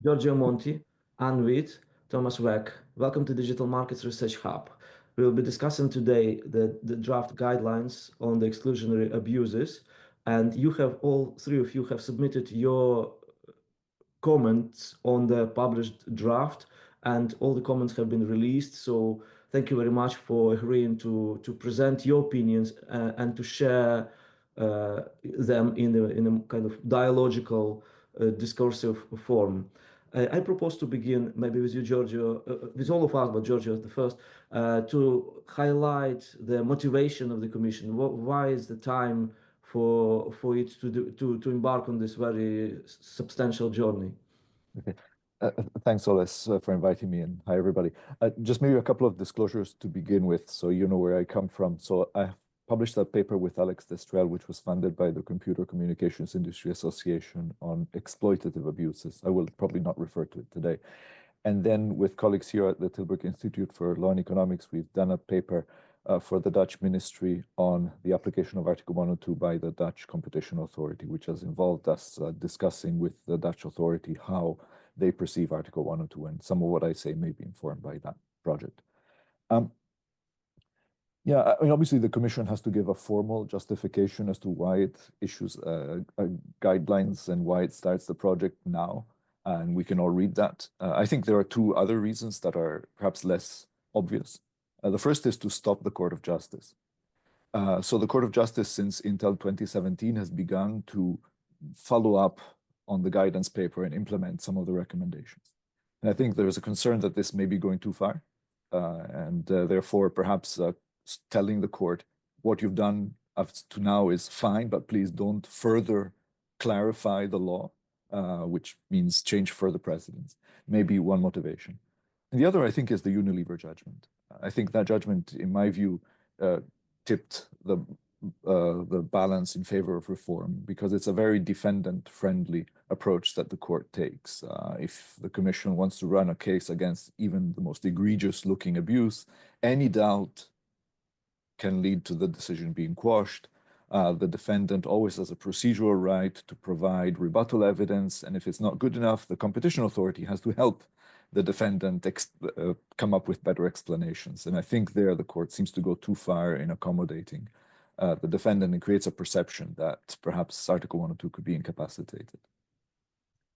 Giorgio Monti, and Witt, Thomas Weck. Welcome to Digital Markets Research Hub. We will be discussing today the draft guidelines on the exclusionary abuses, and you have all three of you have submitted your comments on the published draft, and all the comments have been released. So thank you very much for agreeing to present your opinions and to share them in a kind of dialogical, discursive form. I propose to begin maybe with you, Giorgio, with all of us, but Giorgio the first, to highlight the motivation of the Commission. Why is the time for it to embark on this very substantial journey? Okay. Thanks, Oles, for inviting me, and hi, everybody. Just maybe a couple of disclosures to begin with, so you know where I come from. So I published a paper with Alex Destrel, which was funded by the Computer Communications Industry Association on exploitative abuses. I will probably not refer to it today. And then with colleagues here at the Tilburg Institute for Law and Economics, we've done a paper for the Dutch ministry on the application of Article 102 by the Dutch Competition Authority, which has involved us discussing with the Dutch authority how they perceive Article 102, and some of what I say may be informed by that project. Yeah, I mean, obviously the Commission has to give a formal justification as to why it issues guidelines and why it starts the project now, and we can all read that. I think there are two other reasons that are perhaps less obvious. The first is to stop the Court of Justice. So the Court of Justice since Intel 2017 has begun to follow up on the guidance paper and implement some of the recommendations. And I think there is a concern that this may be going too far, and therefore perhaps telling the court what you've done up to now is fine, but please don't further clarify the law, which means change further precedents, maybe one motivation. And the other, I think, is the Unilever judgment. I think that judgment, in my view, tipped the balance in favor of reform, because it's a very defendant-friendly approach that the court takes. If the Commission wants to run a case against even the most egregious-looking abuse, any doubt can lead to the decision being quashed. The defendant always has a procedural right to provide rebuttal evidence, and if it's not good enough, the competition authority has to help the defendant come up with better explanations. And I think there the court seems to go too far in accommodating the defendant and creates a perception that perhaps Article 102 could be incapacitated.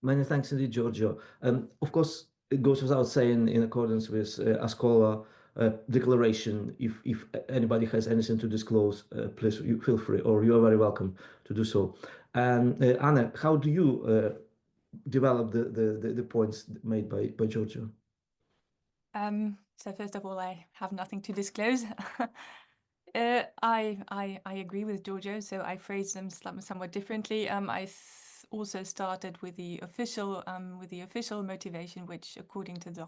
Many thanks indeed, Giorgio. Of course, it goes without saying, in accordance with Ascola declaration, if anybody has anything to disclose, please feel free, or you are very welcome to do so. And Anna, how do you develop the points made by Giorgio? So first of all, I have nothing to disclose. I agree with Giorgio, so I phrased them somewhat differently. I also started with the official motivation, which, according to the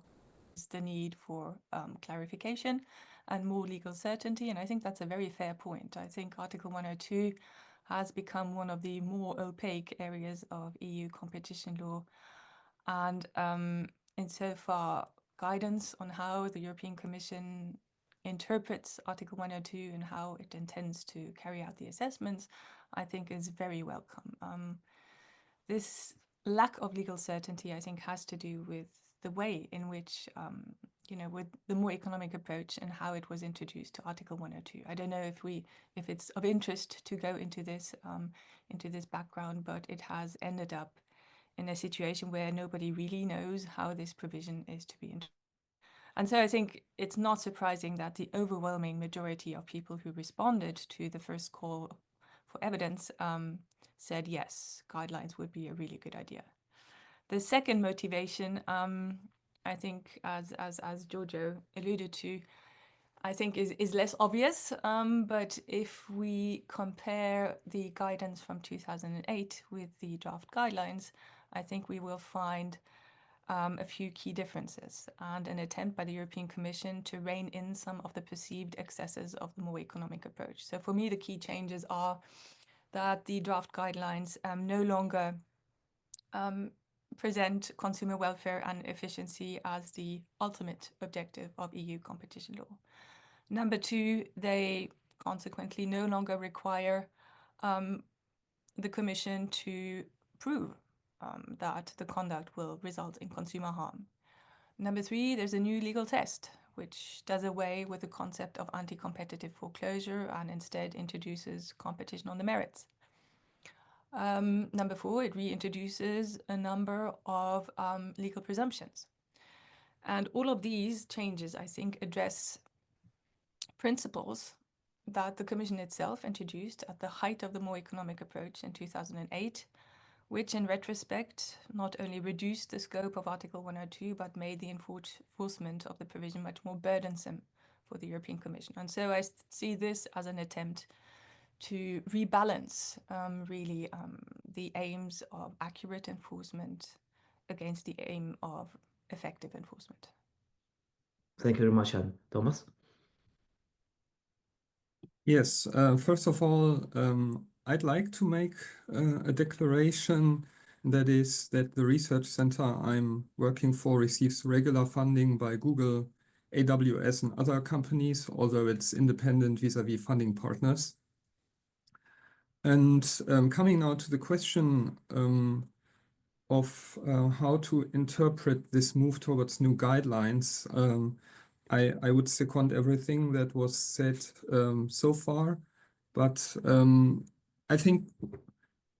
is the need for clarification and more legal certainty, and I think that's a very fair point. I think Article 102 has become one of the more opaque areas of EU competition law, and insofar guidance on how the European Commission interprets Article 102 and how it intends to carry out the assessments, I think is very welcome. This lack of legal certainty, I think, has to do with the way in which, with the more economic approach and how it was introduced to Article 102. I don't know if it's of interest to go into this background, but it has ended up in a situation where nobody really knows how this provision is to be introduced. And so I think it's not surprising that the overwhelming majority of people who responded to the first call for evidence said yes, guidelines would be a really good idea. The second motivation, I think, as Giorgio alluded to, I think is less obvious. But if we compare the guidance from 2008 with the draft guidelines, I think we will find a few key differences and an attempt by the European Commission to rein in some of the perceived excesses of the more economic approach. So for me, the key changes are that the draft guidelines no longer present consumer welfare and efficiency as the ultimate objective of EU competition law. Number two, they consequently no longer require the Commission to prove that the conduct will result in consumer harm. Number 3, there's a new legal test, which does away with the concept of anti-competitive foreclosure and instead introduces competition on the merits. Number 4, it reintroduces a number of legal presumptions. And all of these changes, I think, address principles that the Commission itself introduced at the height of the more economic approach in 2008, which in retrospect not only reduced the scope of Article 102, but made the enforcement of the provision much more burdensome for the European Commission. And so I see this as an attempt to rebalance the aims of accurate enforcement against the aim of effective enforcement. Thank you very much, Anne. Thomas? Yes, first of all, I'd like to make a declaration, that is that the research center I'm working for receives regular funding by Google, AWS, and other companies, although it's independent vis-à-vis funding partners. And coming now to the question of how to interpret this move towards new guidelines, I would second everything that was said so far, but I think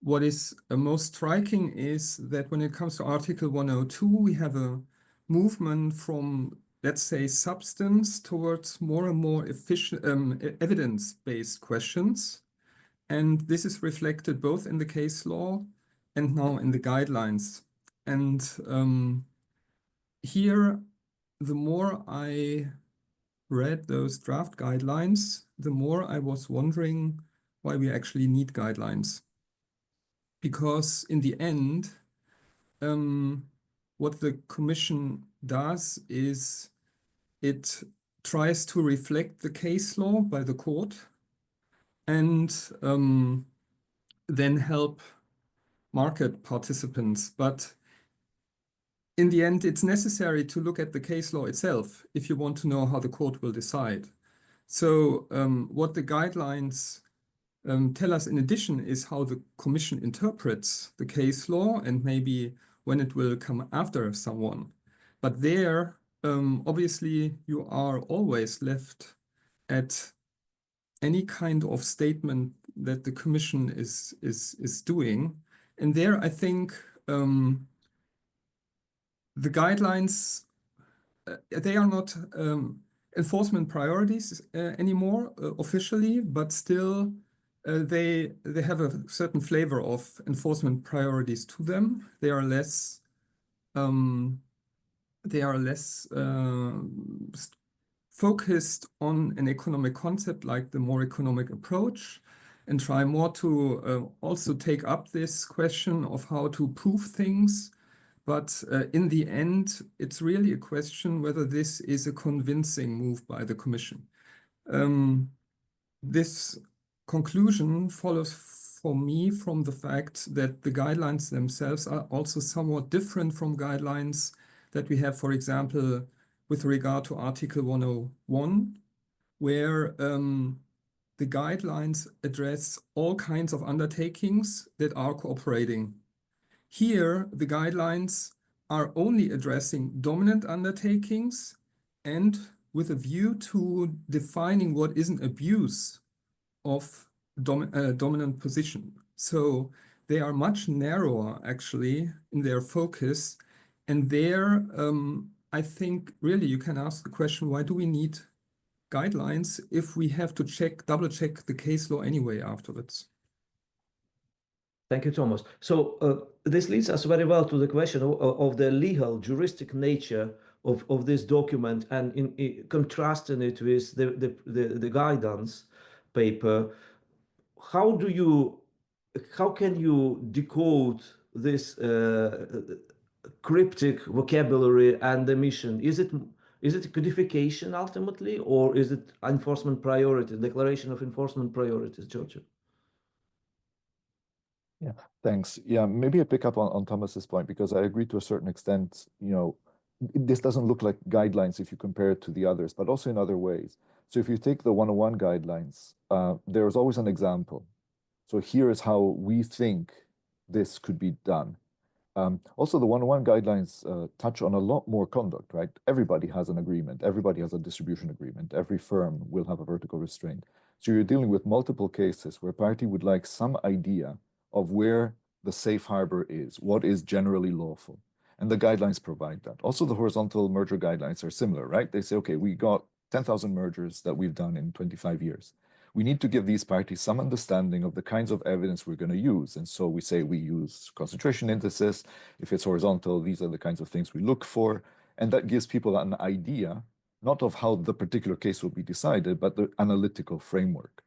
what is most striking is that when it comes to Article 102, we have a movement from, let's say, substance towards more and more efficient evidence-based questions. And this is reflected both in the case law and now in the guidelines. And here, the more I read those draft guidelines, the more I was wondering why we actually need guidelines. Because in the end, what the Commission does is it tries to reflect the case law by the court and then help market participants. But in the end, it's necessary to look at the case law itself if you want to know how the court will decide. So what the guidelines tell us in addition is how the Commission interprets the case law and maybe when it will come after someone. But there, obviously, you are always left at any kind of statement that the Commission is doing. And there, I think the guidelines, they are not enforcement priorities anymore officially, but still they have a certain flavor of enforcement priorities to them. They are less focused on an economic concept like the more economic approach, and try more to also take up this question of how to prove things. But in the end, it's really a question whether this is a convincing move by the Commission. This conclusion follows for me from the fact that the guidelines themselves are also somewhat different from guidelines that we have, for example, with regard to Article 101, where the guidelines address all kinds of undertakings that are cooperating. Here, the guidelines are only addressing dominant undertakings and with a view to defining what is an abuse of dominant position. So they are much narrower, actually, in their focus. And there, I think, really, you can ask the question, why do we need guidelines if we have to double check the case law anyway afterwards? Thank you, Thomas. So this leads us very well to the question of the legal, juristic nature of this document, and in contrasting it with the guidance paper. How can you decode this cryptic vocabulary and the mission? Is it codification ultimately, or is it enforcement priorities, declaration of enforcement priorities, Giorgio? Yeah, thanks. Yeah, maybe I pick up on Thomas's point, because I agree to a certain extent, this doesn't look like guidelines if you compare it to the others, but also in other ways. So if you take the 101 guidelines, there's always an example. So here is how we think this could be done. Also, the 101 guidelines touch on a lot more conduct, right? Everybody has an agreement. Everybody has a distribution agreement. Every firm will have a vertical restraint. So you're dealing with multiple cases where a party would like some idea of where the safe harbor is, what is generally lawful. And the guidelines provide that. Also, the horizontal merger guidelines are similar, right? They say, okay, we got 10,000 mergers that we've done in 25 years. We need to give these parties some understanding of the kinds of evidence we're going to use. And so we say we use concentration indices. If it's horizontal, these are the kinds of things we look for. And that gives people an idea, not of how the particular case will be decided, but the analytical framework.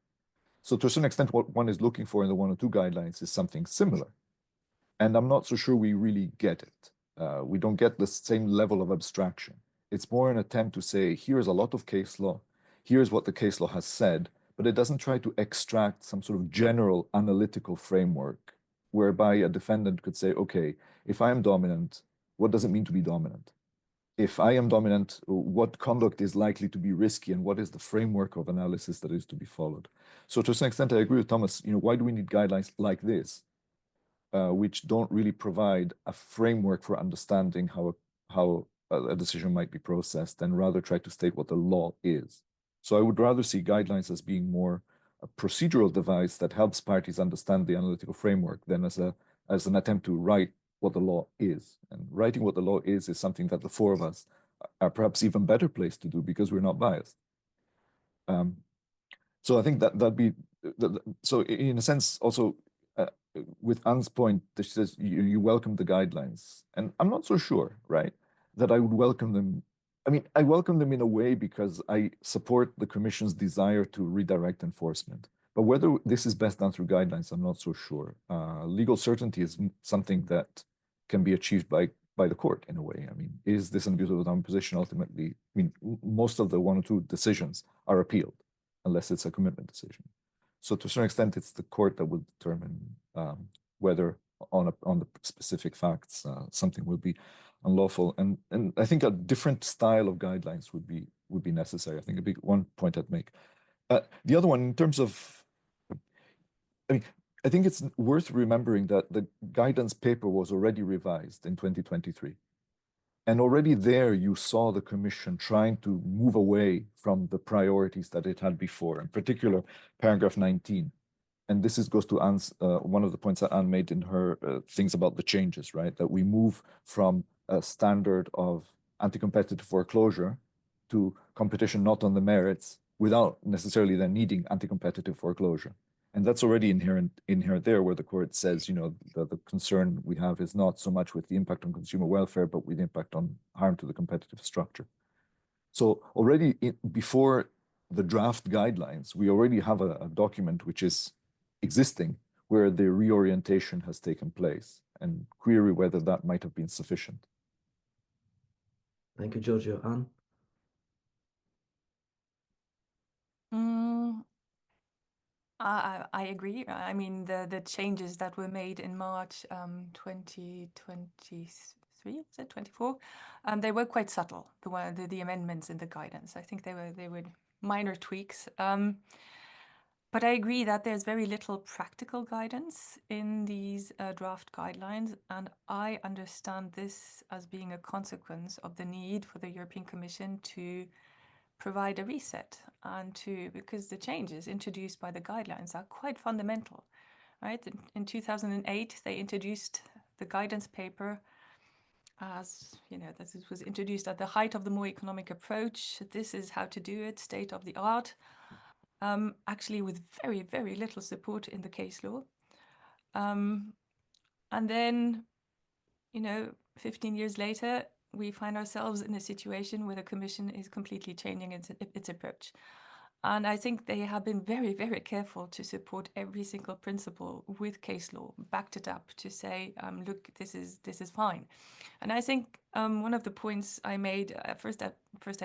So to a certain extent, what one is looking for in the 102 guidelines is something similar. And I'm not so sure we really get it. We don't get the same level of abstraction. It's more an attempt to say, here's a lot of case law. Here's what the case law has said, but it doesn't try to extract some sort of general analytical framework whereby a defendant could say, okay, if I am dominant, what does it mean to be dominant? If I am dominant, what conduct is likely to be risky and what is the framework of analysis that is to be followed? So to some extent, I agree with Thomas, why do we need guidelines like this, which don't really provide a framework for understanding how a decision might be processed and rather try to state what the law is? So I would rather see guidelines as being more a procedural device that helps parties understand the analytical framework than as an attempt to write what the law is. And writing what the law is something that the four of us are perhaps even better placed to do because we're not biased. So I think that'd be, so in a sense, also with Anne's point, that she says you welcome the guidelines. And I'm not so sure, right, that I would welcome them. I mean, I welcome them in a way because I support the Commission's desire to redirect enforcement. But whether this is best done through guidelines, I'm not so sure. Legal certainty is something that can be achieved by the court in a way. I mean, is this an abuse of the dominant position ultimately? I mean, most of the 102 decisions are appealed unless it's a commitment decision. So to a certain extent, it's the court that will determine whether on the specific facts something will be unlawful. And I think a different style of guidelines would be necessary. I think a big one point I'd make. The other one, in terms of, I mean, I think it's worth remembering that the guidance paper was already revised in 2023. And already there, you saw the Commission trying to move away from the priorities that it had before, in particular, paragraph 19. And this goes to Anne's, one of the points that Anne made in her things about the changes, right? That we move from a standard of anti-competitive foreclosure to competition not on the merits without necessarily then needing anti-competitive foreclosure. And that's already inherent there, where the court says, the concern we have is not so much with the impact on consumer welfare, but with the impact on harm to the competitive structure. So already before the draft guidelines, we already have a document which is existing where the reorientation has taken place, and query whether that might have been sufficient. Thank you, Giorgio. Anne? I agree. I mean, the changes that were made in March 2023, is it 24? They were quite subtle. The amendments in the guidance. I think they were minor tweaks. But I agree that there's very little practical guidance in these draft guidelines, and I understand this as being a consequence of the need for the European Commission to provide a reset because the changes introduced by the guidelines are quite fundamental, right? In 2008, they introduced the guidance paper as, that it was introduced at the height of the more economic approach. This is how to do it, state of the art, actually with very, very little support in the case law. And then, 15 years later, we find ourselves in a situation where the Commission is completely changing its approach. And I think they have been very, very careful to support every single principle with case law, backed it up to say, look, this is fine. And I think one of the points I made, first I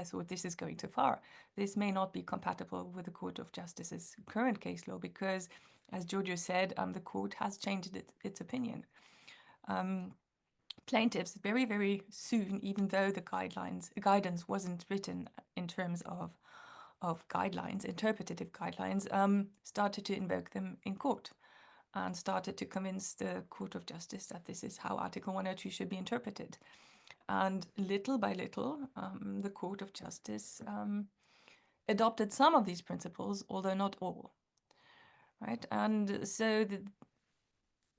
thought this is going too far. This may not be compatible with the Court of Justice's current case law because, as Giorgio said, the court has changed its opinion. Plaintiffs very, very soon, even though the guidance wasn't written in terms of guidelines, interpretative guidelines, started to invoke them in court. and started to convince the Court of Justice that this is how Article 102 should be interpreted. And little by little, the Court of Justice adopted some of these principles, although not all. Right? And so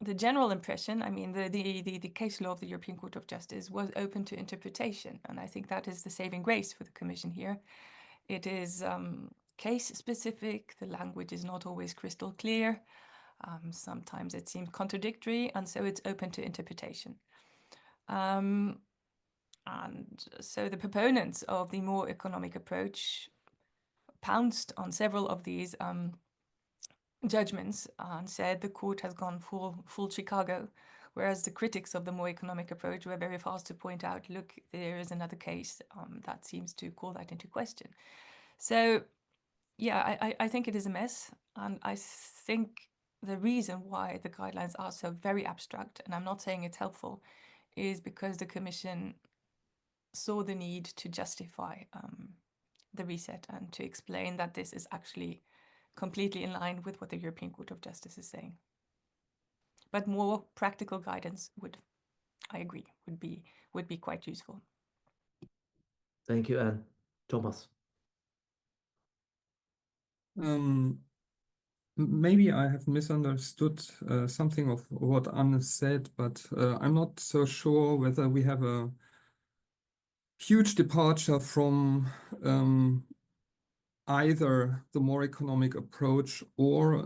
the general impression, I mean, the case law of the European Court of Justice was open to interpretation. And I think that is the saving grace for the Commission here. It is case specific. The language is not always crystal clear. Sometimes it seems contradictory, and so it's open to interpretation. And so the proponents of the more economic approach pounced on several of these judgments and said the court has gone full Chicago, whereas the critics of the more economic approach were very fast to point out, look, there is another case that seems to call that into question. So yeah, I think it is a mess, and I think the reason why the guidelines are so very abstract, and I'm not saying it's helpful, is because the Commission saw the need to justify the reset and to explain that this is actually completely in line with what the European Court of Justice is saying. But more practical guidance would, I agree, would be quite useful. Thank you, Anne. Thomas. Maybe I have misunderstood something of what Anne said, but I'm not so sure whether we have a huge departure from either the more economic approach or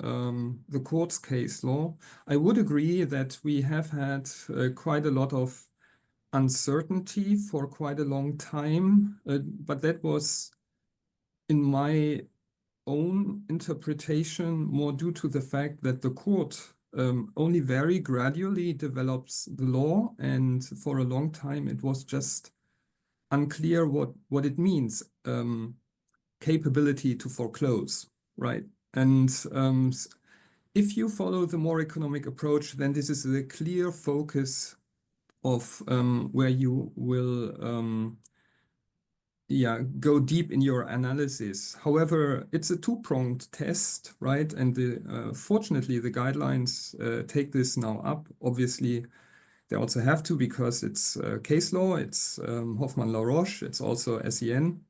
the court's case law. I would agree that we have had quite a lot of uncertainty for quite a long time, but that was, in my own interpretation, more due to the fact that the court only very gradually develops the law, and for a long time it was just unclear what it means, capability to foreclose, right? And if you follow the more economic approach, then this is the clear focus of where you will go deep in your analysis. However, it's a two-pronged test, right? And fortunately, the guidelines take this now up. Obviously, they also have to, because it's case law, it's Hoffmann-La Roche, it's also SEN.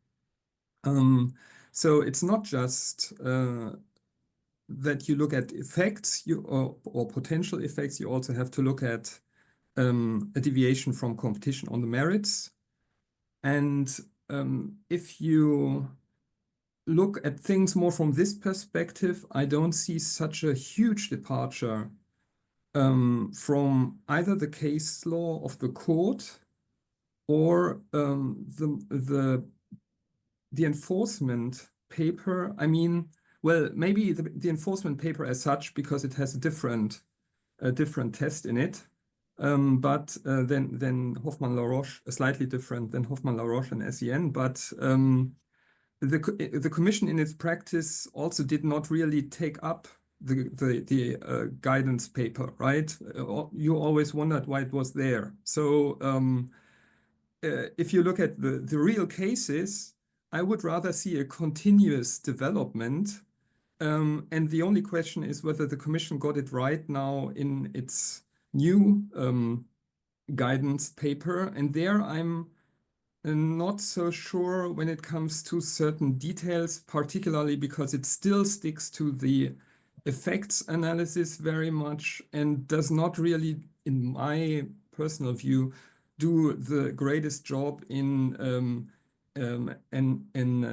So it's not just that you look at effects or potential effects, you also have to look at a deviation from competition on the merits. And if you look at things more from this perspective, I don't see such a huge departure from either the case law of the court or the enforcement paper. I mean, well, maybe the enforcement paper as such, because it has a different test in it. But then Hoffmann-La Roche, slightly different than Hoffmann-La Roche and SEN. But the Commission in its practice also did not really take up the guidance paper, right? You always wondered why it was there. So if you look at the real cases, I would rather see a continuous development. And the only question is whether the Commission got it right now in its new guidance paper. And there I'm not so sure when it comes to certain details, particularly because it still sticks to the effects analysis very much and does not really, in my personal view, do the greatest job in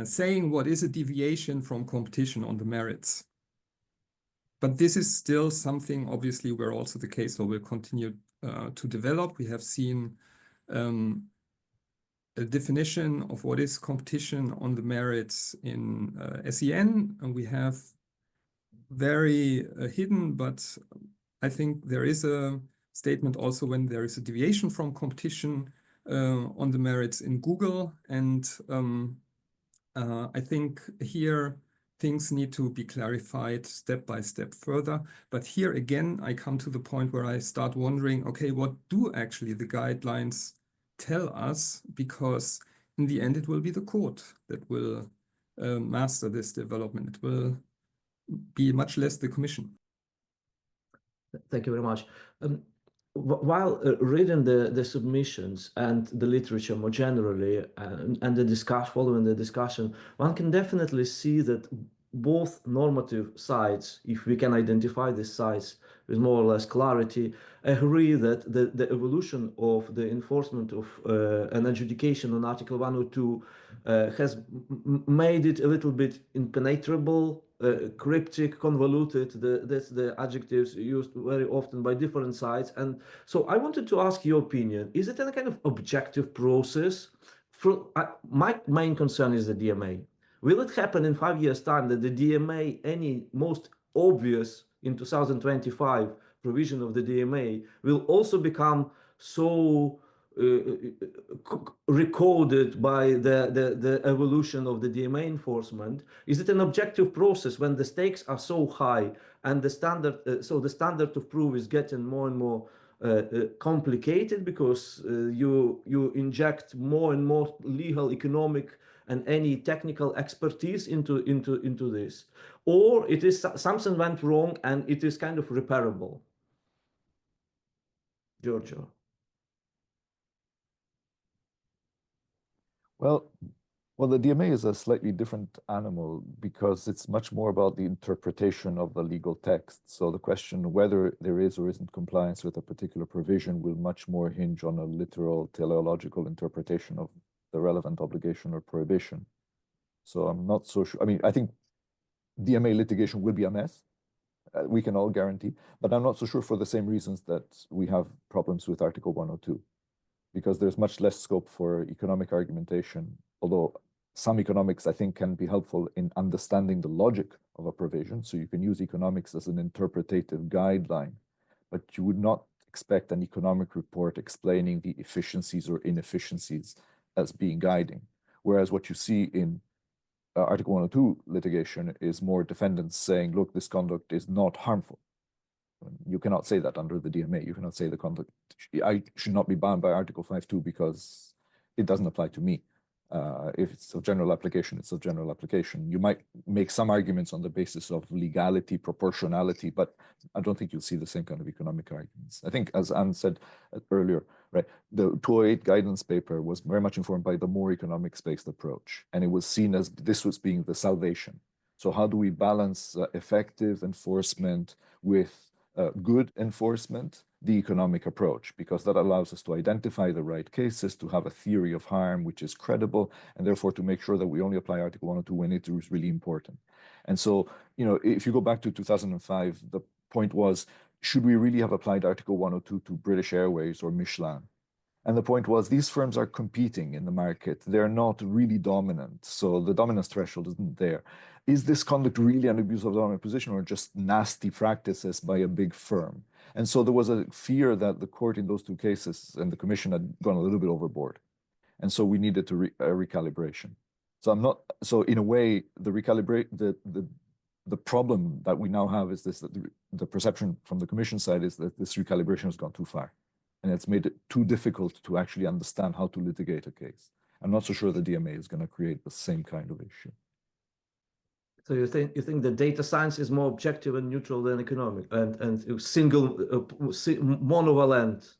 saying what is a deviation from competition on the merits. But this is still something, obviously, where also the case law will continue to develop. We have seen a definition of what is competition on the merits in SEN, and we have very hidden, but I think there is a statement also when there is a deviation from competition on the merits in Google. And I think here things need to be clarified step by step further. But here again, I come to the point where I start wondering, okay, what do actually the guidelines tell us? Because in the end, it will be the court that will master this development. It will be much less the Commission. Thank you very much. While reading the submissions and the literature more generally, and the following the discussion, one can definitely see that both normative sides, if we can identify these sides with more or less clarity, agree that the evolution of the enforcement of an adjudication on Article 102 has made it a little bit impenetrable, cryptic, convoluted. That's the adjectives used very often by different sides. And so I wanted to ask your opinion. Is it any kind of objective process? My main concern is the DMA. Will it happen in 5 years' time that the DMA, any most obvious in 2025 provision of the DMA, will also become so recorded by the evolution of the DMA enforcement? Is it an objective process when the stakes are so high and the standard, so the standard of proof is getting more and more complicated because you inject more and more legal, economic, and any technical expertise into this, or it is something went wrong and it is kind of repairable? Giorgio. Well, the DMA is a slightly different animal because it's much more about the interpretation of the legal text. So the question whether there is or isn't compliance with a particular provision will much more hinge on a literal teleological interpretation of the relevant obligation or prohibition. So I'm not so sure. I mean, I think DMA litigation will be a mess. We can all guarantee, but I'm not so sure for the same reasons that we have problems with Article 102. Because there's much less scope for economic argumentation, although some economics, I think, can be helpful in understanding the logic of a provision. So you can use economics as an interpretative guideline, but you would not expect an economic report explaining the efficiencies or inefficiencies as being guiding. Whereas what you see in Article 102 litigation is more defendants saying, look, this conduct is not harmful. You cannot say that under the DMA. You cannot say the conduct, I should not be bound by Article 5.2 because it doesn't apply to me. If it's of general application, it's of general application. You might make some arguments on the basis of legality, proportionality, but I don't think you'll see the same kind of economic arguments. I think, as Anne said earlier, right, the 2008 guidance paper was very much informed by the more economics-based approach, and it was seen as this was being the salvation. So how do we balance effective enforcement with good enforcement, the economic approach, because that allows us to identify the right cases, to have a theory of harm which is credible, and therefore to make sure that we only apply Article 102 when it is really important. And so, you know, if you go back to 2005, the point was, should we really have applied Article 102 to British Airways or Michelin? And the point was, these firms are competing in the market. They're not really dominant. So the dominance threshold isn't there. Is this conduct really an abuse of dominant position or just nasty practices by a big firm? And so there was a fear that the court in those two cases and the commission had gone a little bit overboard. And so we needed to a recalibration. So in a way, the problem that we now have is this, that the perception from the commission side is that this recalibration has gone too far. And it's made it too difficult to actually understand how to litigate a case. I'm not so sure the DMA is going to create the same kind of issue. So you think that data science is more objective and neutral than economic and single monovalent?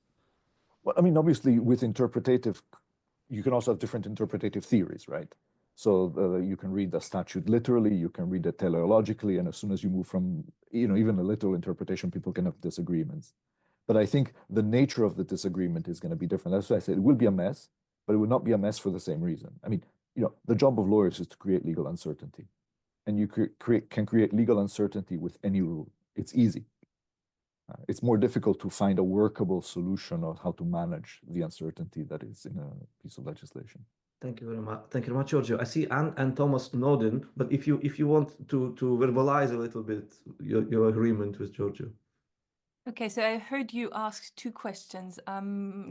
Well, I mean, obviously, with interpretative, you can also have different interpretative theories, right? So you can read the statute literally, you can read it teleologically, and as soon as you move from, you know, even a literal interpretation, people can have disagreements. But I think the nature of the disagreement is going to be different. That's why I said it will be a mess, but it will not be a mess for the same reason. I mean, you know, the job of lawyers is to create legal uncertainty. And you can create legal uncertainty with any rule. It's easy. It's more difficult to find a workable solution of how to manage the uncertainty that is in a piece of legislation. Thank you very much. Thank you very much, Giorgio. I see Anne and Thomas nodding, but if you want to verbalize a little bit your agreement with Giorgio. Okay, so I heard you ask two questions.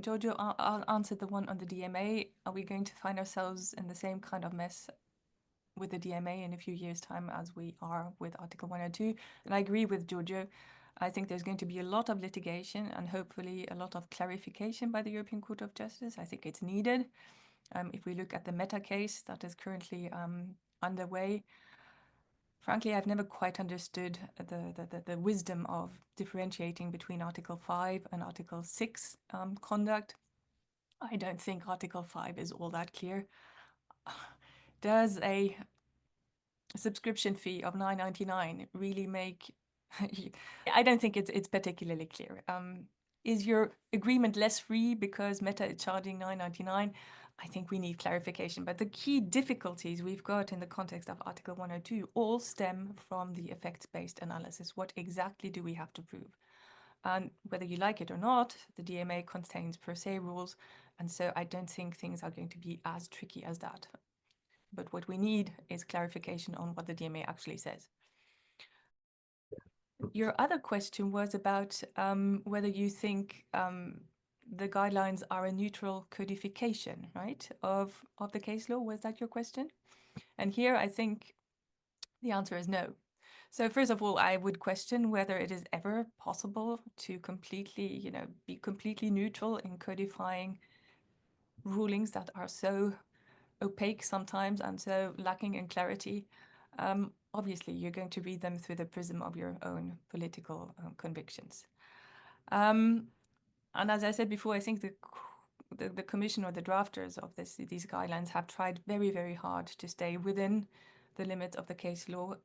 Giorgio answered the one on the DMA. Are we going to find ourselves in the same kind of mess with the DMA in a few years' time as we are with Article 102? And I agree with Giorgio. I think there's going to be a lot of litigation and hopefully a lot of clarification by the European Court of Justice. I think it's needed. If we look at the Meta case that is currently underway, frankly, I've never quite understood the wisdom of differentiating between Article 5 and Article 6 conduct. I don't think Article 5 is all that clear. Does a subscription fee of $9.99 really make... I don't think it's particularly clear. Is your agreement less free because Meta is charging $9.99? I think we need clarification. But the key difficulties we've got in the context of Article 102 all stem from the effects-based analysis. What exactly do we have to prove? And whether you like it or not, the DMA contains per se rules. And so I don't think things are going to be as tricky as that. But what we need is clarification on what the DMA actually says. Your other question was about whether you think the guidelines are a neutral codification, right, of the case law. Was that your question? And here I think the answer is no. So first of all, I would question whether it is ever possible to completely, be completely neutral in codifying rulings that are so opaque sometimes and so lacking in clarity. Obviously, you're going to read them through the prism of your own political convictions. And as I said before, I think the commission or the drafters of these guidelines have tried very, very hard to stay within the limits of the case law.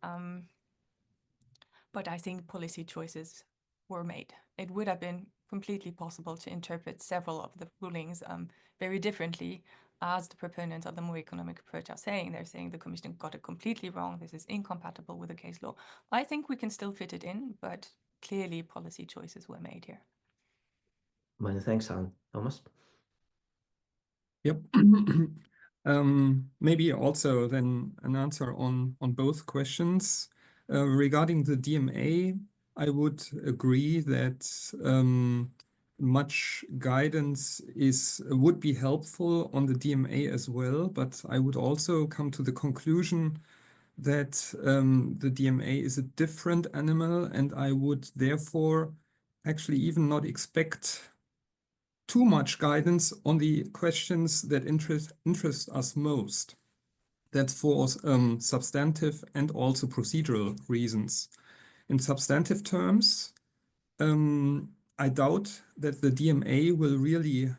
But I think policy choices were made. It would have been completely possible to interpret several of the rulings very differently, as the proponents of the more economic approach are saying. They're saying the Commission got it completely wrong. This is incompatible with the case law. I think we can still fit it in, but clearly policy choices were made here. Many thanks, Anne. Thomas? Yep. Maybe also then an answer on both questions. Regarding the DMA, I would agree that much guidance would be helpful on the DMA as well, but I would also come to the conclusion that the DMA is a different animal, and I would therefore actually even not expect too much guidance on the questions that interest us most. That's for substantive and also procedural reasons. In substantive terms, I doubt that the DMA will really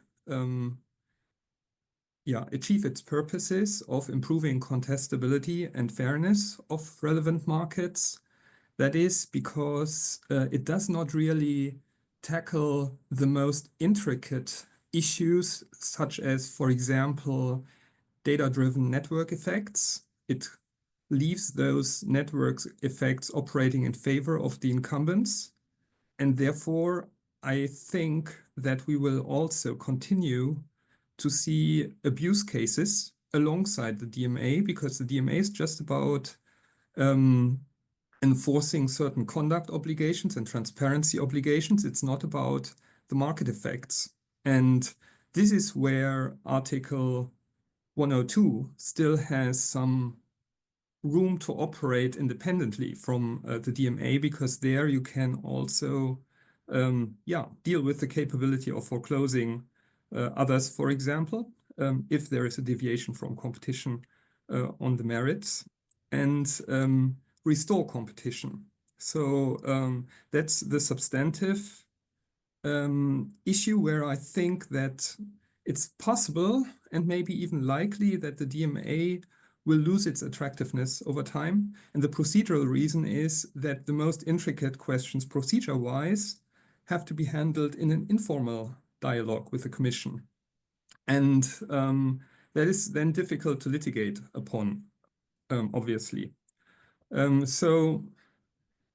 achieve its purposes of improving contestability and fairness of relevant markets. That is because it does not really tackle the most intricate issues, such as, for example, data-driven network effects. It leaves those network effects operating in favor of the incumbents. And therefore, I think that we will also continue to see abuse cases alongside the DMA, because the DMA is just about enforcing certain conduct obligations and transparency obligations. It's not about the market effects. And this is where Article 102 still has some room to operate independently from the DMA, because there you can also deal with the capability of foreclosing others, for example, if there is a deviation from competition on the merits, and restore competition. So that's the substantive issue where I think that it's possible and maybe even likely that the DMA will lose its attractiveness over time. And the procedural reason is that the most intricate questions procedure-wise have to be handled in an informal dialogue with the Commission. And that is then difficult to litigate upon, obviously. So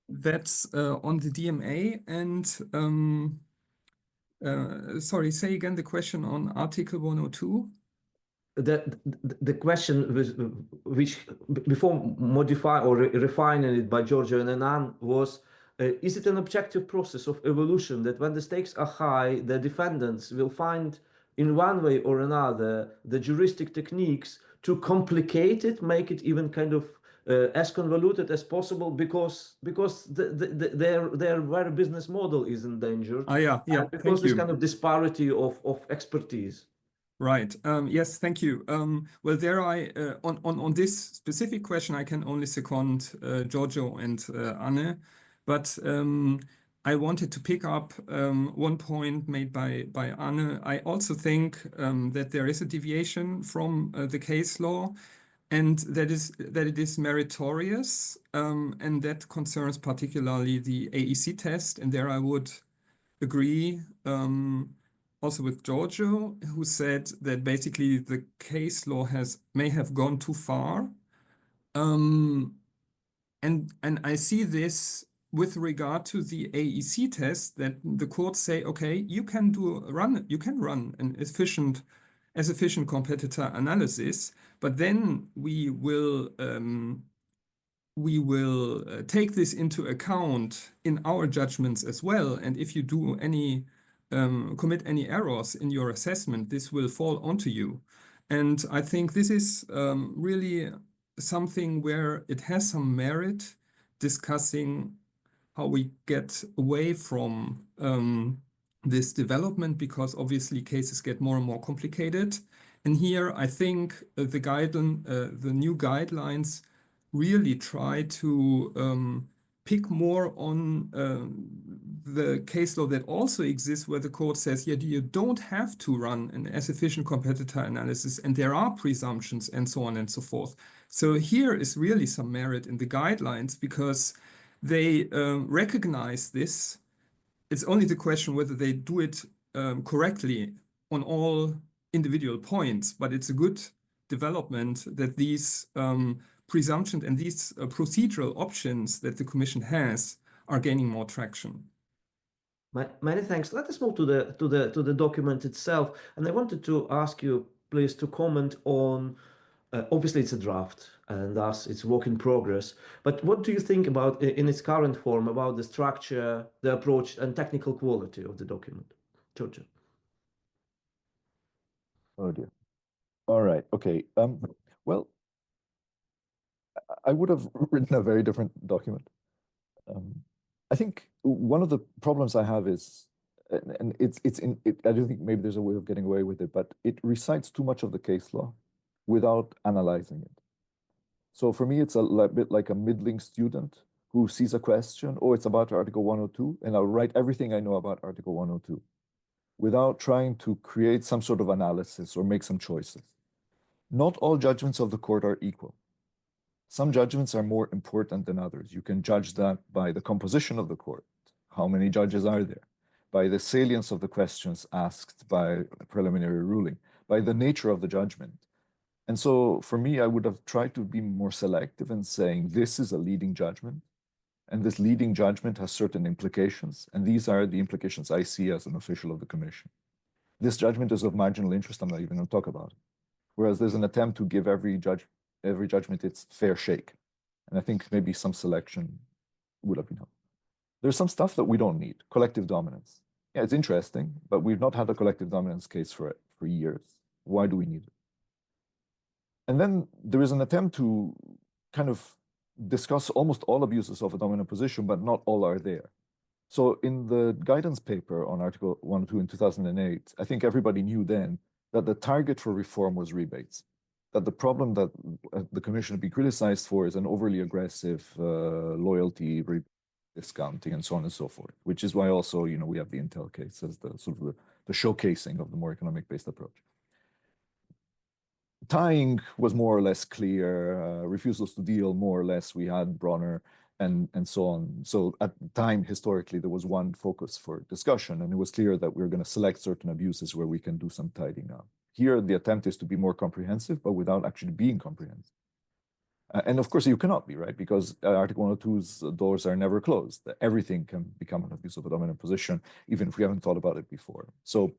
that's on the DMA. And sorry, say again the question on Article 102. The question was, which before modify or refining it by Giorgio and Anne, was, is it an objective process of evolution that when the stakes are high, the defendants will find in one way or another the juristic techniques to complicate it, make it even kind of as convoluted as possible, because their very business model is endangered. Yeah, because this kind of disparity of expertise. Right. Yes, thank you. Well, there on this specific question, I can only second Giorgio and Anne, but I wanted to pick up one point made by Anne. I also think that there is a deviation from the case law, and that it is meritorious, and that concerns particularly the AEC test. And there I would agree also with Giorgio, who said that basically the case law may have gone too far. And I see this with regard to the AEC test, that the courts say, okay, you can run an efficient competitor analysis, but then we will take this into account in our judgments as well. And if you do commit any errors in your assessment, this will fall onto you. And I think this is really something where it has some merit, discussing how we get away from this development, because obviously cases get more and more complicated. And here I think the new guidelines really try to pick more on the case law that also exists, where the court says, yeah, you don't have to run an as efficient competitor analysis, and there are presumptions and so on and so forth. So here is really some merit in the guidelines, because they recognize this. It's only the question whether they do it correctly on all individual points, but it's a good development that these presumptions and these procedural options that the Commission has are gaining more traction. Many thanks. Let us move to the document itself, and I wanted to ask you, please, to comment on. Obviously, it's a draft, and thus it's work in progress. But what do you think about, in its current form, about the structure, the approach, and technical quality of the document, Giorgio? Oh dear. All right. Okay. Well, I would have written a very different document. I think one of the problems I have is, and I don't think maybe there's a way of getting away with it, but it recites too much of the case law without analyzing it. So for me, it's a bit like a middling student who sees a question, oh, it's about Article 102, and I'll write everything I know about Article 102 without trying to create some sort of analysis or make some choices. Not all judgments of the court are equal. Some judgments are more important than others. You can judge that by the composition of the court. How many judges are there? By the salience of the questions asked by a preliminary ruling, by the nature of the judgment. And so for me, I would have tried to be more selective in saying this is a leading judgment, and this leading judgment has certain implications, and these are the implications I see as an official of the Commission. This judgment is of marginal interest, I'm not even going to talk about it. Whereas there's an attempt to give every judgment its fair shake. And I think maybe some selection would have been helpful. There's some stuff that we don't need. Collective dominance. Yeah, it's interesting, but we've not had a collective dominance case for years. Why do we need it? And then there is an attempt to kind of discuss almost all abuses of a dominant position, but not all are there. So in the guidance paper on Article 102 in 2008, I think everybody knew then that the target for reform was rebates. That the problem that the Commission would be criticized for is an overly aggressive loyalty, discounting, and so on and so forth, which is why also, we have the Intel case as the sort of the showcasing of the more economic-based approach. Tying was more or less clear, refusals to deal more or less, we had Bronner and so on. So at the time, historically, there was one focus for discussion, and it was clear that we were going to select certain abuses where we can do some tidying up. Here, the attempt is to be more comprehensive, but without actually being comprehensive. And of course, you cannot be, right? Because Article 102's doors are never closed. Everything can become an abuse of a dominant position, even if we haven't thought about it before. So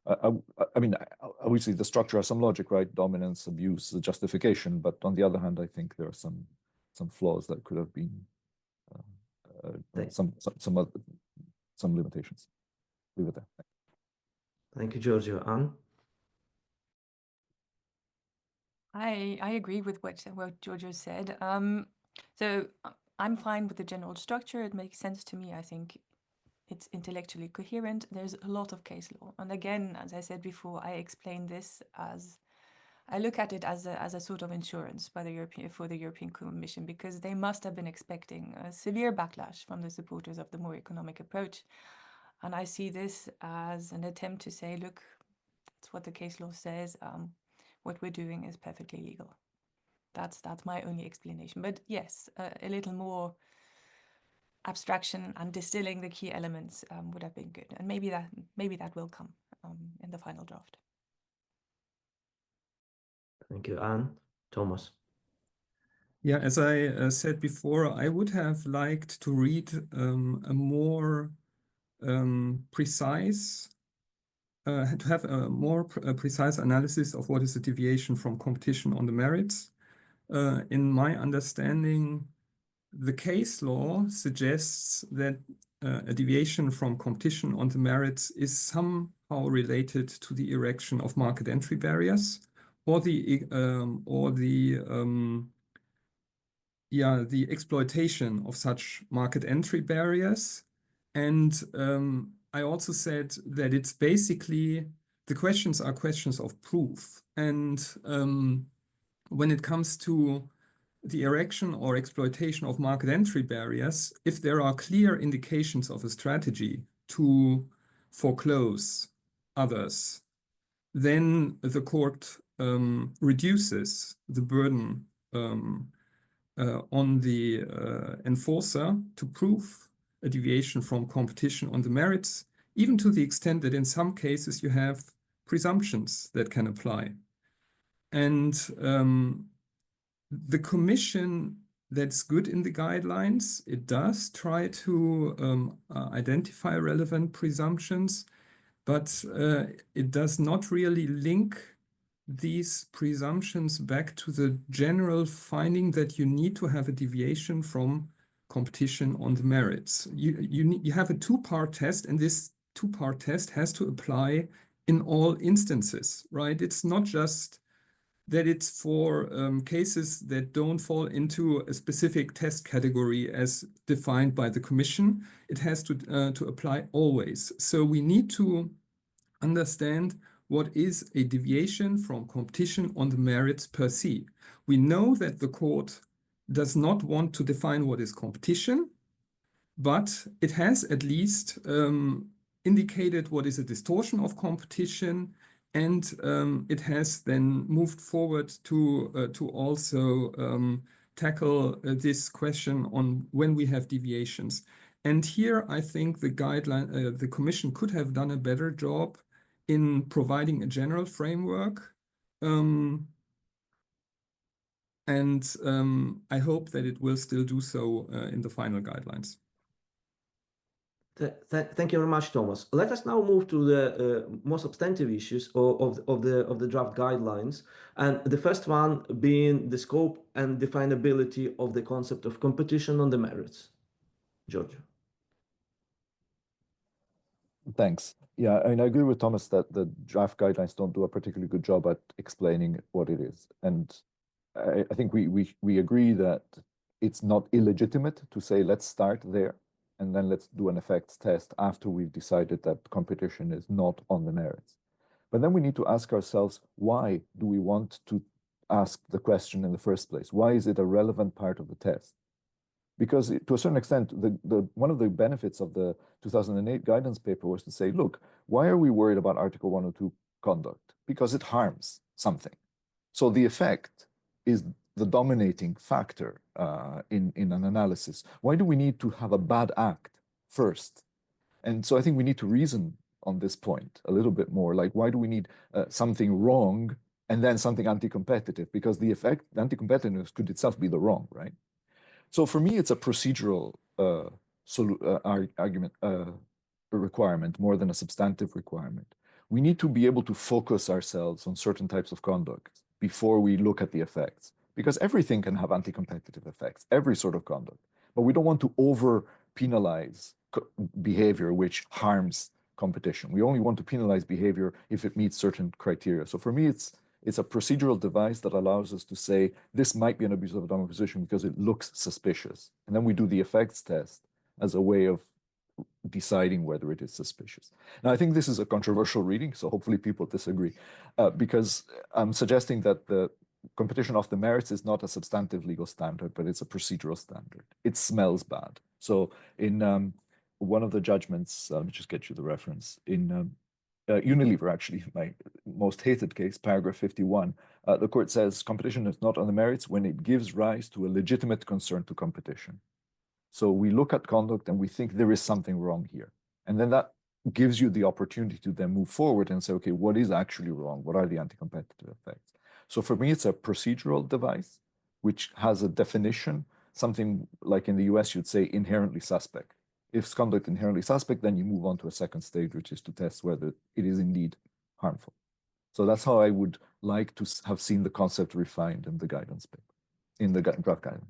I mean, obviously the structure has some logic, right? Dominance, abuse, justification. But on the other hand, I think there are some flaws that could have been some limitations. Leave it there. Thank you, Giorgio. Anne? I agree with what Giorgio said. So I'm fine with the general structure. It makes sense to me. I think it's intellectually coherent. There's a lot of case law. And again, as I said before, I explain this as, I look at it as a sort of insurance by for the European Commission, because they must have been expecting a severe backlash from the supporters of the more economic approach. And I see this as an attempt to say, look, that's what the case law says. What we're doing is perfectly legal. That's my only explanation. But yes, a little more abstraction and distilling the key elements would have been good. And maybe that will come in the final draft. Thank you, Anne. Thomas. Yeah, as I said before, I would have liked to read a more precise, to have a more precise analysis of what is a deviation from competition on the merits. In my understanding, the case law suggests that a deviation from competition on the merits is somehow related to the erection of market entry barriers, or the exploitation of such market entry barriers. And I also said that it's basically, the questions are questions of proof. And when it comes to the erection or exploitation of market entry barriers, if there are clear indications of a strategy to foreclose others, then the court reduces the burden on the enforcer to prove a deviation from competition on the merits, even to the extent that in some cases you have presumptions that can apply. And the Commission, that's good in the guidelines. It does try to identify relevant presumptions, but it does not really link these presumptions back to the general finding that you need to have a deviation from competition on the merits. You have a two-part test, and this two-part test has to apply in all instances, right? It's not just that it's for cases that don't fall into a specific test category as defined by the Commission. It has to apply always. So we need to understand what is a deviation from competition on the merits per se. We know that the court does not want to define what is competition, but it has at least indicated what is a distortion of competition, and it has then moved forward to also tackle this question on when we have deviations. And here I think the Commission could have done a better job in providing a general framework. I hope that it will still do so in the final guidelines. Thank you very much, Thomas. Let us now move to the more substantive issues of the draft guidelines, and the first one being the scope and definability of the concept of competition on the merits. Giorgio. Thanks. Yeah, I mean, I agree with Thomas that the draft guidelines don't do a particularly good job at explaining what it is. And I think we agree that it's not illegitimate to say, let's start there, and then let's do an effects test after we've decided that competition is not on the merits. But then we need to ask ourselves, why do we want to ask the question in the first place? Why is it a relevant part of the test? Because to a certain extent, one of the benefits of the 2008 guidance paper was to say, look, why are we worried about Article 102 conduct? Because it harms something. So the effect is the dominating factor in an analysis. Why do we need to have a bad act first? And so I think we need to reason on this point a little bit more. Like, why do we need something wrong and then something anti-competitive? Because the effect, anti-competitiveness could itself be the wrong, right? So for me, it's a procedural requirement more than a substantive requirement. We need to be able to focus ourselves on certain types of conduct before we look at the effects, because everything can have anti-competitive effects, every sort of conduct. But we don't want to over-penalize behavior which harms competition. We only want to penalize behavior if it meets certain criteria. So for me, it's a procedural device that allows us to say, this might be an abuse of a dominant position because it looks suspicious. And then we do the effects test as a way of deciding whether it is suspicious. Now, I think this is a controversial reading, so hopefully people disagree, because I'm suggesting that the competition of the merits is not a substantive legal standard, but it's a procedural standard. It smells bad. So in one of the judgments, let me just get you the reference, in Unilever, actually, my most hated case, paragraph 51, the court says competition is not on the merits when it gives rise to a legitimate concern to competition. So we look at conduct and we think there is something wrong here. And then that gives you the opportunity to then move forward and say, okay, what is actually wrong? What are the anti-competitive effects? So for me, it's a procedural device, which has a definition, something like in the US, you'd say inherently suspect. If conduct inherently suspect, then you move on to a second stage, which is to test whether it is indeed harmful. So that's how I would like to have seen the concept refined in the guidance paper, in the draft guidance.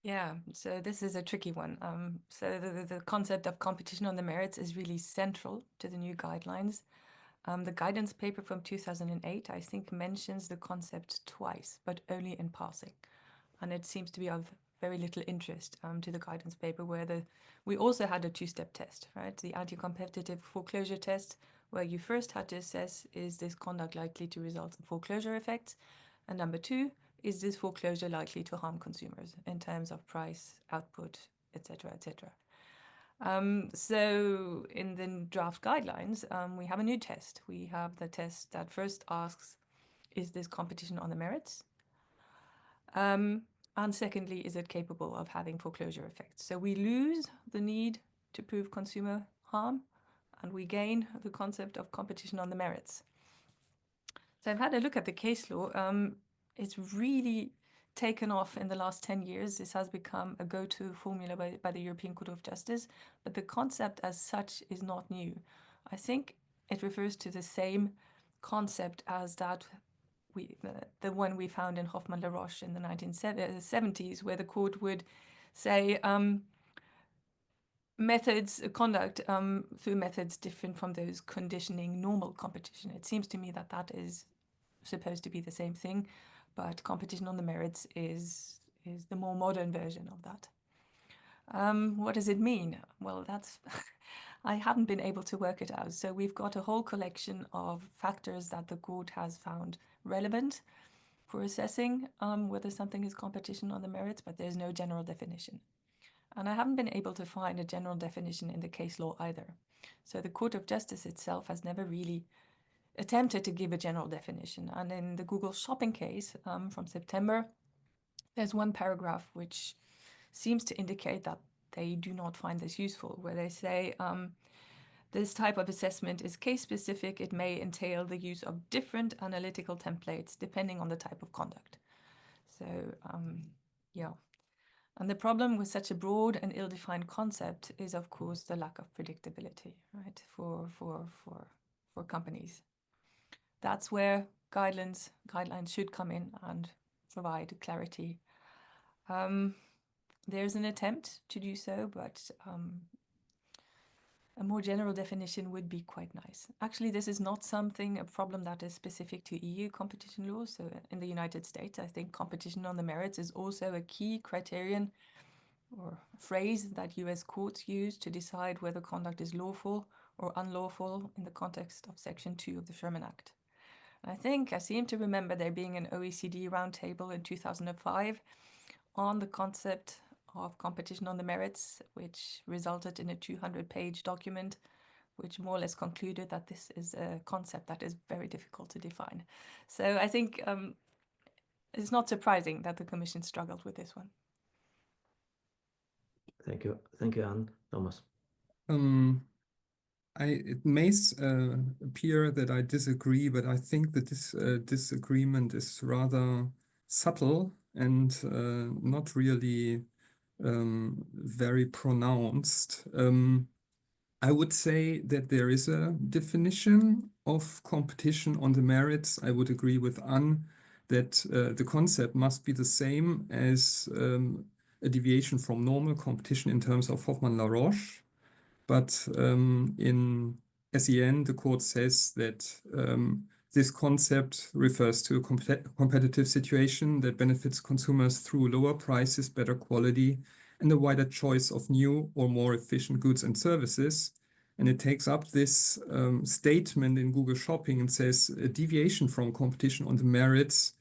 Yeah, so this is a tricky one. So the concept of competition on the merits is really central to the new guidelines. The guidance paper from 2008, I think, mentions the concept twice, but only in passing. And it seems to be of very little interest to the guidance paper, where we also had a two-step test, right? The anti-competitive foreclosure test, where you first had to assess, is this conduct likely to result in foreclosure effects? And number two, is this foreclosure likely to harm consumers in terms of price, output, etc., etc.? So in the draft guidelines, we have a new test. We have the test that first asks, is this competition on the merits? And secondly, is it capable of having foreclosure effects? So we lose the need to prove consumer harm, and we gain the concept of competition on the merits. So I've had a look at the case law. It's really taken off in the last 10 years. This has become a go-to formula by the European Court of Justice, but the concept as such is not new. I think it refers to the same concept as that the one we found in Hoffmann-La Roche in the 1970s, where the court would say conduct through methods different from those conditioning normal competition. It seems to me that that is supposed to be the same thing, but competition on the merits is the more modern version of that. What does it mean? Well, that's I haven't been able to work it out. So we've got a whole collection of factors that the court has found relevant for assessing whether something is competition on the merits, but there's no general definition. And I haven't been able to find a general definition in the case law either. So the Court of Justice itself has never really attempted to give a general definition. And in the Google shopping case from September, there's one paragraph which seems to indicate that they do not find this useful, where they say, this type of assessment is case-specific. It may entail the use of different analytical templates depending on the type of conduct. So, yeah. And the problem with such a broad and ill-defined concept is, of course, the lack of predictability, right, for companies. That's where guidelines should come in and provide clarity. There's an attempt to do so, but a more general definition would be quite nice. Actually, this is not a problem that is specific to EU competition law. So in the United States, I think competition on the merits is also a key criterion or phrase that US courts use to decide whether conduct is lawful or unlawful in the context of Section 2 of the Sherman Act. I seem to remember there being an OECD roundtable in 2005 on the concept of competition on the merits, which resulted in a 200-page document, which more or less concluded that this is a concept that is very difficult to define. So I think it's not surprising that the Commission struggled with this one. Thank you, Anne. Thomas. It may appear that I disagree, but I think that this disagreement is rather subtle and not really very pronounced. I would say that there is a definition of competition on the merits. I would agree with Anne that the concept must be the same as a deviation from normal competition in terms of Hoffmann-La Roche. But in SEN, the court says that This concept refers to a competitive situation that benefits consumers through lower prices, better quality, and a wider choice of new or more efficient goods and services. And it takes up this statement in Google Shopping and says a deviation from competition on the merits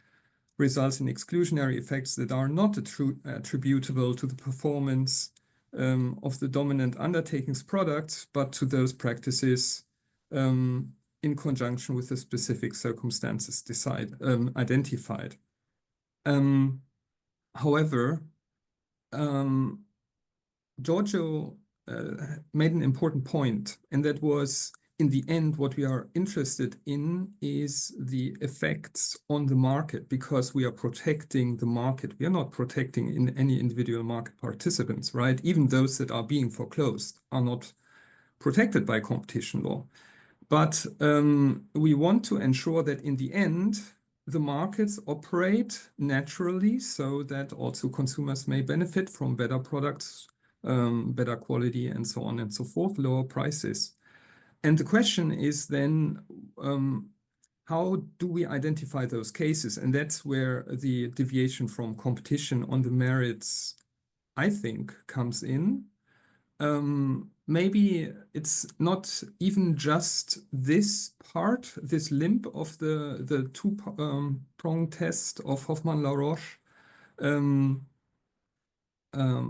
results in exclusionary effects that are not attributable to the performance of the dominant undertaking's products, but to those practices in conjunction with the specific circumstances identified. However, Giorgio made an important point, and that was, in the end, what we are interested in is the effects on the market, because we are protecting the market. We are not protecting in any individual market participants, right? Even those that are being foreclosed are not protected by competition law. But we want to ensure that in the end, the markets operate naturally so that also consumers may benefit from better products, better quality, and so on and so forth, lower prices. And the question is then, how do we identify those cases? And that's where the deviation from competition on the merits, I think, comes in. Maybe it's not even just this part, this limb of the two-prong test of Hoffmann-La Roche.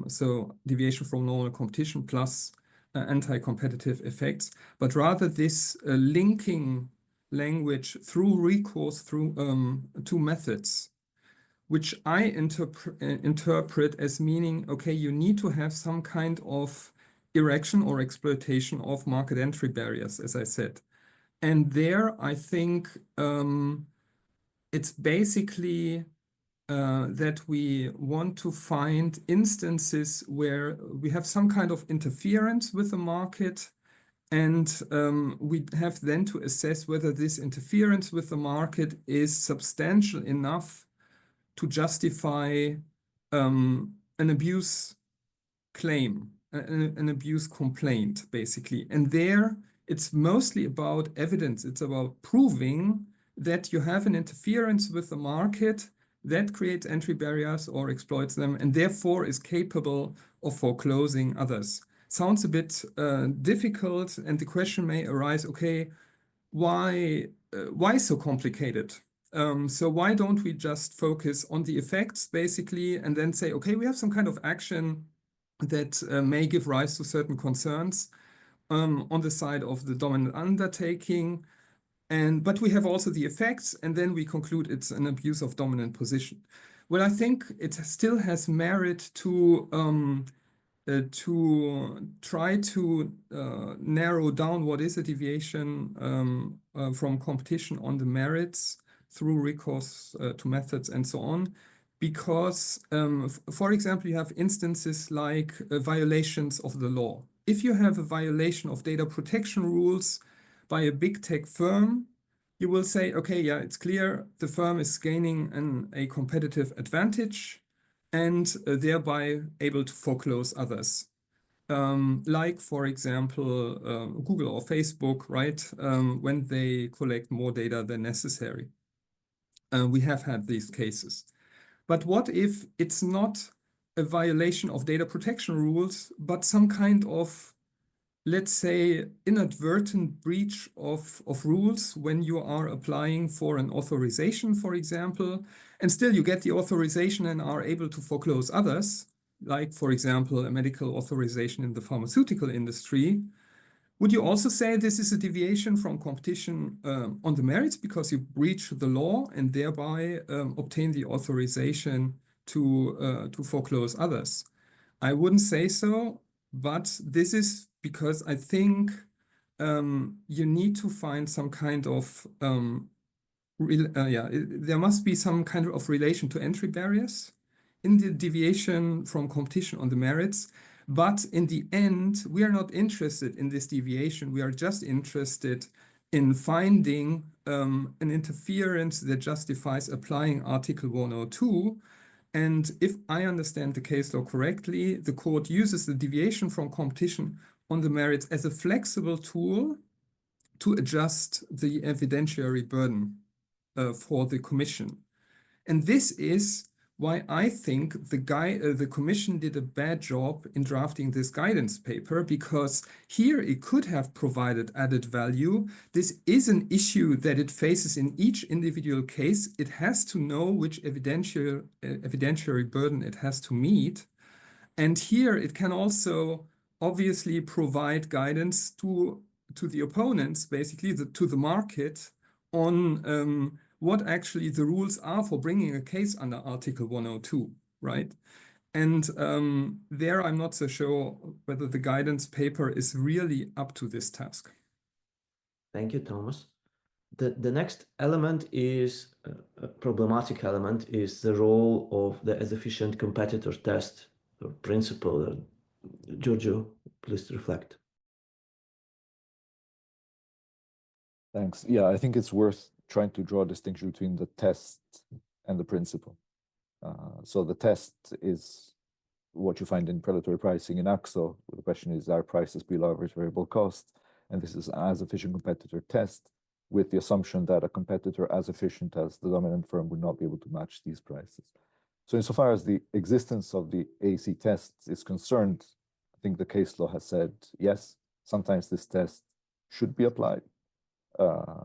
So deviation from normal competition plus anti-competitive effects, but rather this linking language through recourse through two methods, which I interpret as meaning, okay, you need to have some kind of erection or exploitation of market entry barriers, as I said. And there, I think it's basically that we want to find instances where we have some kind of interference with the market, and we have then to assess whether this interference with the market is substantial enough to justify an abuse claim, an abuse complaint, basically. And there, it's mostly about evidence. It's about proving that you have an interference with the market that creates entry barriers or exploits them, and therefore is capable of foreclosing others. Sounds a bit difficult, and the question may arise, okay, why so complicated? So why don't we just focus on the effects, basically, and then say, okay, we have some kind of action that may give rise to certain concerns on the side of the dominant undertaking, but we have also the effects, and then we conclude it's an abuse of dominant position. Well, I think it still has merit to try to narrow down what is a deviation from competition on the merits through recourse to methods and so on. Because, for example, you have instances like violations of the law. If you have a violation of data protection rules by a big tech firm, you will say, okay, yeah, it's clear the firm is gaining a competitive advantage and thereby able to foreclose others. Like, for example, Google or Facebook, right, when they collect more data than necessary. We have had these cases. But what if it's not a violation of data protection rules, but some kind of, let's say, inadvertent breach of rules when you are applying for an authorization, for example, and still you get the authorization and are able to foreclose others, like, for example, a medical authorization in the pharmaceutical industry? Would you also say this is a deviation from competition on the merits because you breach the law and thereby obtain the authorization to foreclose others? I wouldn't say so, but this is because I think you need to find some kind of, there must be some kind of relation to entry barriers in the deviation from competition on the merits. But in the end, we are not interested in this deviation. We are just interested in finding an interference that justifies applying Article 102. And if I understand the case law correctly, the court uses the deviation from competition on the merits as a flexible tool to adjust the evidentiary burden for the Commission. And this is why I think the Commission did a bad job in drafting this guidance paper, because here it could have provided added value. This is an issue that it faces in each individual case. It has to know which evidentiary burden it has to meet. And here it can also obviously provide guidance to the opponents, basically to the market, on what actually the rules are for bringing a case under Article 102, right? And there I'm not so sure whether the guidance paper is really up to this task. Thank you, Thomas. The next element is a problematic element is the role of the as efficient competitor test or principle. Giorgio, please reflect. Thanks. Yeah, I think it's worth trying to draw a distinction between the test and the principle. So the test is what you find in predatory pricing in AXO. The question is, are prices below average variable cost? And this is as efficient competitor test with the assumption that a competitor as efficient as the dominant firm would not be able to match these prices. So insofar as the existence of the AC test is concerned, I think the case law has said, yes, sometimes this test should be applied.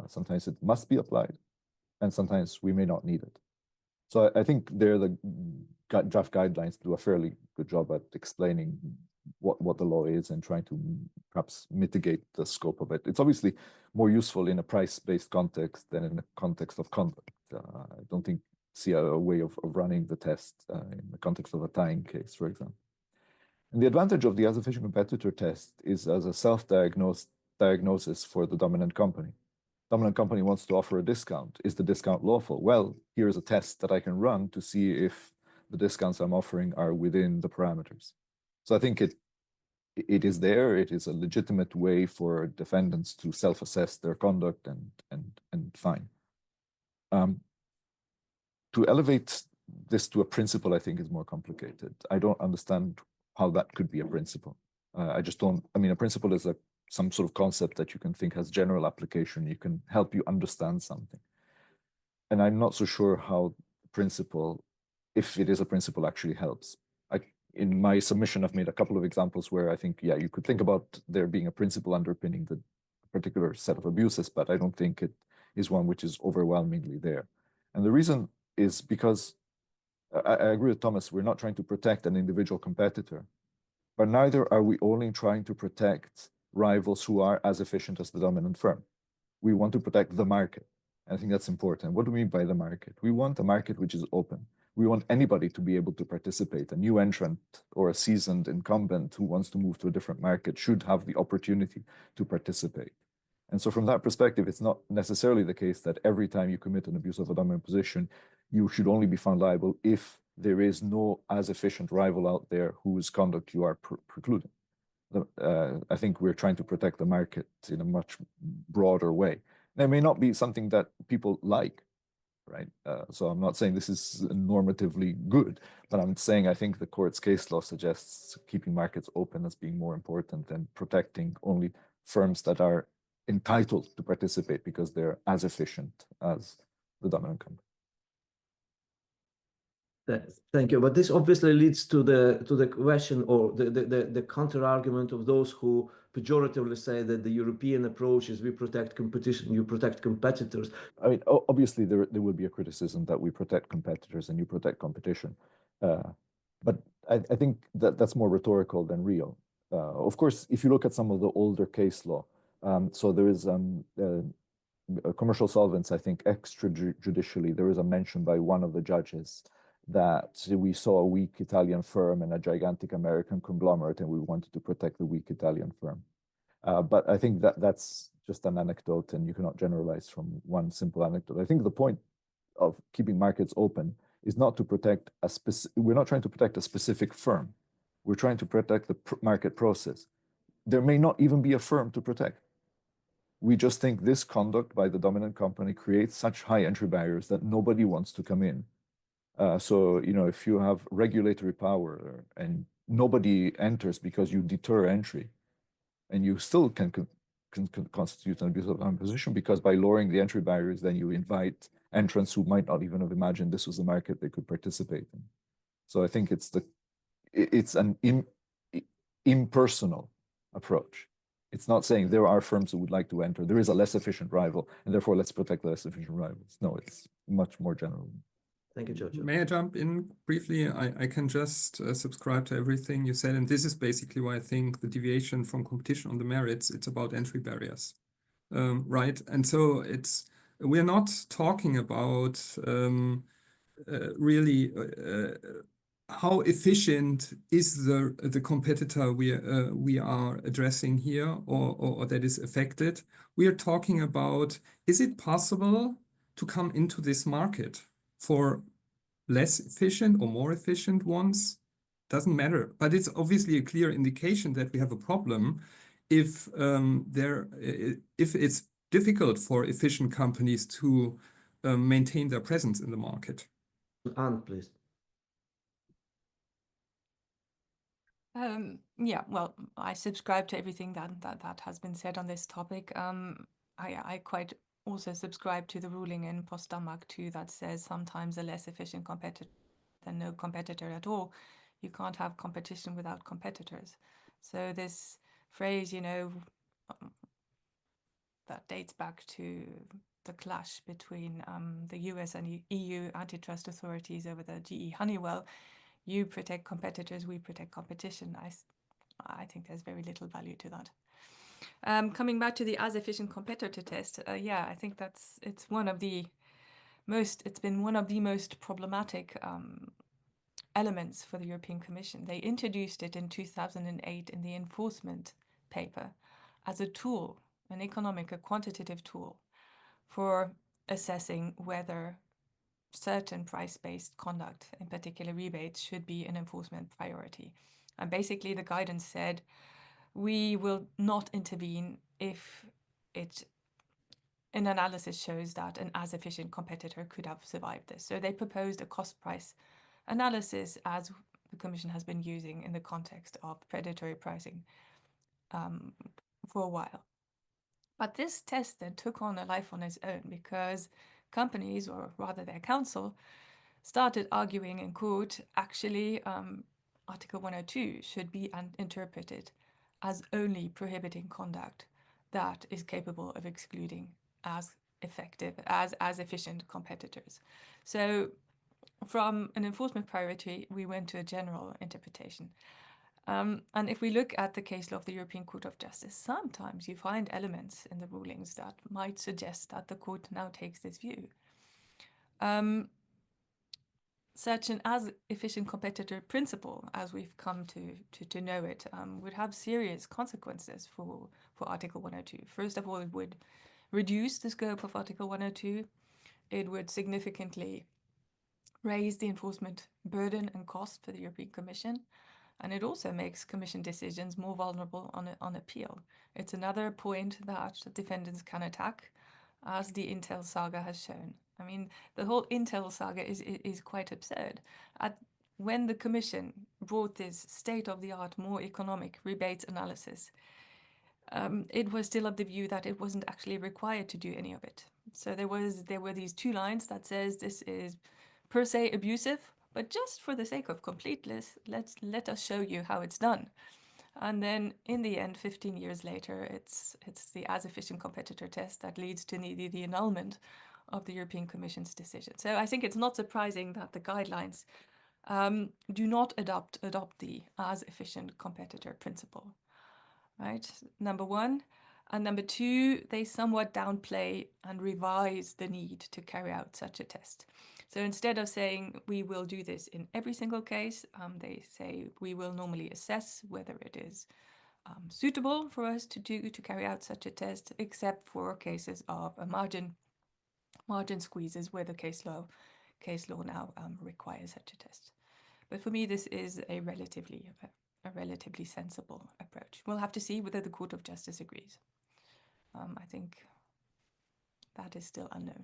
Sometimes it must be applied, and sometimes we may not need it. So I think there the draft guidelines do a fairly good job at explaining what the law is and trying to perhaps mitigate the scope of it. It's obviously more useful in a price-based context than in a context of conduct. I don't see a way of running the test in the context of a tying case, for example. And the advantage of the as efficient competitor test is as a self-diagnosis for the dominant company. Dominant company wants to offer a discount. Is the discount lawful? Well, here's a test that I can run to see if the discounts I'm offering are within the parameters. So I think it is there. It is a legitimate way for defendants to self-assess their conduct and fine. To elevate this to a principle, I think, is more complicated. I don't understand how that could be a principle. I just don't. I mean, a principle is some sort of concept that you can think has general application. You can help you understand something. And I'm not so sure how principle, if it is a principle, actually helps. In my submission, I've made a couple of examples where I think, yeah, you could think about there being a principle underpinning the particular set of abuses, but I don't think it is one which is overwhelmingly there. And the reason is because I agree with Thomas, we're not trying to protect an individual competitor, but neither are we only trying to protect rivals who are as efficient as the dominant firm. We want to protect the market. I think that's important. What do we mean by the market? We want a market which is open. We want anybody to be able to participate. A new entrant or a seasoned incumbent who wants to move to a different market should have the opportunity to participate. And so from that perspective, it's not necessarily the case that every time you commit an abuse of a dominant position, you should only be found liable if there is no as efficient rival out there whose conduct you are precluding. I think we're trying to protect the market in a much broader way. There may not be something that people like, right? So I'm not saying this is normatively good, but I'm saying I think the court's case law suggests keeping markets open as being more important than protecting only firms that are entitled to participate because they're as efficient as the dominant company. Thank you. But this obviously leads to the question or the counter argument of those who pejoratively say that the European approach is we protect competition, you protect competitors. I mean, obviously there will be a criticism that we protect competitors and you protect competition, but I think that's more rhetorical than real. Of course, if you look at some of the older case law, so there is commercial solvents, I think extrajudicially, there is a mention by one of the judges that we saw a weak Italian firm and a gigantic American conglomerate, and we wanted to protect the weak Italian firm. But I think that's just an anecdote, and you cannot generalize from one simple anecdote. I think the point of keeping markets open is not to protect we're not trying to protect a specific firm. We're trying to protect the market process. There may not even be a firm to protect. We just think this conduct by the dominant company creates such high entry barriers that nobody wants to come in. So, you know, if you have regulatory power and nobody enters because you deter entry, and you still can constitute an abuse of dominant position, because by lowering the entry barriers, then you invite entrants who might not even have imagined this was a market they could participate in. So I think it's an impersonal approach. It's not saying there are firms who would like to enter, there is a less efficient rival, and therefore let's protect the less efficient rivals. No, it's much more general. Thank you, Giorgio. May I jump in briefly? I can just subscribe to everything you said, and this is basically why I think the deviation from competition on the merits, it's about entry barriers, right? And so we're not talking about really how efficient is the competitor we are addressing here, or that is affected. We are talking about, is it possible to come into this market for less efficient or more efficient ones? Doesn't matter, but it's obviously a clear indication that we have a problem if it's difficult for efficient companies to maintain their presence in the market. Anne, please. Yeah, well, I subscribe to everything that has been said on this topic. I quite also subscribe to the ruling in Post-Denmark 2 that says sometimes a less efficient competitor than no competitor at all. You can't have competition without competitors. So this phrase, that dates back to the clash between the US and EU antitrust authorities over the GE Honeywell. You protect competitors, we protect competition. I think there's very little value to that. Coming back to the as efficient competitor test, yeah, I think it's been one of the most problematic elements for the European Commission. They introduced it in 2008 in the enforcement paper as a tool, a quantitative tool for assessing whether certain price-based conduct, in particular rebates, should be an enforcement priority. And basically the guidance said, we will not intervene if an analysis shows that an as efficient competitor could have survived this. So they proposed a cost-price analysis, as the Commission has been using in the context of predatory pricing for a while. But this test then took on a life on its own, because companies, or rather their counsel, started arguing in court, actually, Article 102 should be interpreted as only prohibiting conduct that is capable of excluding as efficient competitors. So from an enforcement priority, we went to a general interpretation. And if we look at the case law of the European Court of Justice, sometimes you find elements in the rulings that might suggest that the court now takes this view. Such an as efficient competitor principle, as we've come to know it, would have serious consequences for Article 102. First of all, it would reduce the scope of Article 102. It would significantly raise the enforcement burden and cost for the European Commission. And it also makes Commission decisions more vulnerable on appeal. It's another point that defendants can attack, as the Intel saga has shown. I mean, the whole Intel saga is quite absurd. When the Commission brought this state-of-the-art, more economic rebates analysis, it was still of the view that it wasn't actually required to do any of it. So there were these two lines that says this is per se abusive, but just for the sake of completeness, let us show you how it's done. And then in the end, 15 years later, it's the as efficient competitor test that leads to the annulment of the European Commission's decision. So I think it's not surprising that the guidelines do not adopt the as efficient competitor principle, right? Number one. And number two, they somewhat downplay and revise the need to carry out such a test. So instead of saying we will do this in every single case, they say we will normally assess whether it is suitable for us to carry out such a test, except for cases of a margin squeezes where the case law now requires such a test. But for me, this is a relatively sensible approach. We'll have to see whether the Court of Justice agrees. I think that is still unknown.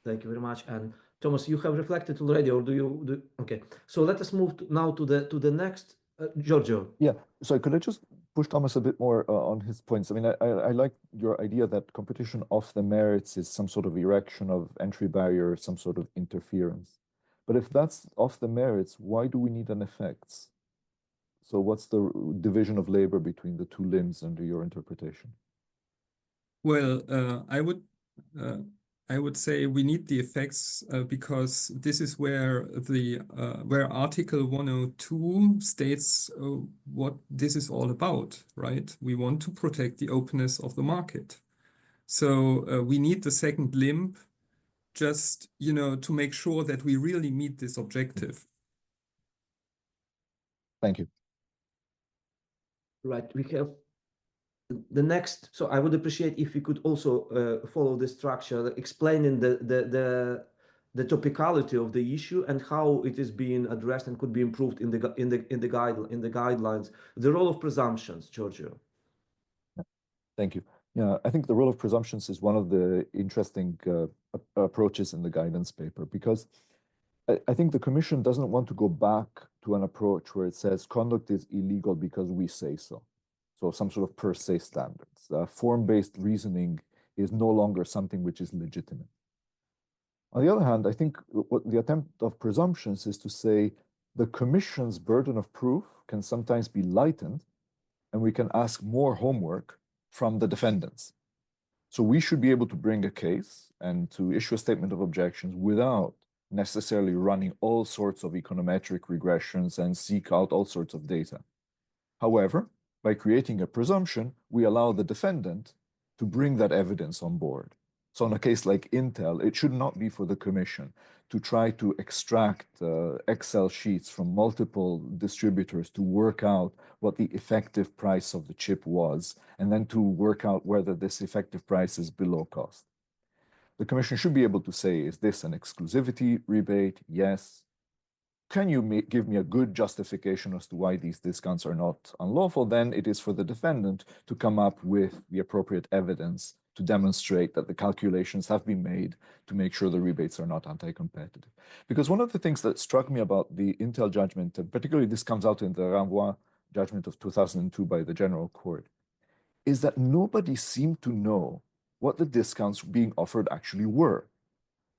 Thank you very much. And Thomas, you have reflected already, or do you? Okay. So let us move now to the next, Giorgio. Yeah. So could I just push Thomas a bit more on his points. I mean, I like your idea that competition off the merits is some sort of erection of entry barrier, some sort of interference. But if that's off the merits, why do we need an effects? So what's the division of labor between the two limbs under your interpretation? Well, I would say we need the effects because this is where where Article 102 states what this is all about, right? We want to protect the openness of the market. So we need the second limb just, to make sure that we really meet this objective. Thank you. Right, we have the next. So I would appreciate if you could also follow the structure, explaining the topicality of the issue and how it is being addressed and could be improved in the guidelines. The role of presumptions, Giorgio. Thank you. Yeah, I think the role of presumptions is one of the interesting approaches in the guidance paper, because I think the Commission doesn't want to go back to an approach where it says conduct is illegal because we say so. So some sort of per se standards. Form-based reasoning is no longer something which is legitimate. On the other hand, I think what the attempt of presumptions is to say the Commission's burden of proof can sometimes be lightened, and we can ask more homework from the defendants. So we should be able to bring a case and to issue a statement of objections without necessarily running all sorts of econometric regressions and seek out all sorts of data. However, by creating a presumption, we allow the defendant to bring that evidence on board. So in a case like Intel, it should not be for the Commission to try to extract Excel sheets from multiple distributors to work out what the effective price of the chip was, and then to work out whether this effective price is below cost. The Commission should be able to say, is this an exclusivity rebate? Yes. Can you give me a good justification as to why these discounts are not unlawful? Then it is for the defendant to come up with the appropriate evidence to demonstrate that the calculations have been made to make sure the rebates are not anti-competitive. Because one of the things that struck me about the Intel judgment, and particularly this comes out in the Renvoi judgment of 2002 by the General Court, is that nobody seemed to know what the discounts being offered actually were.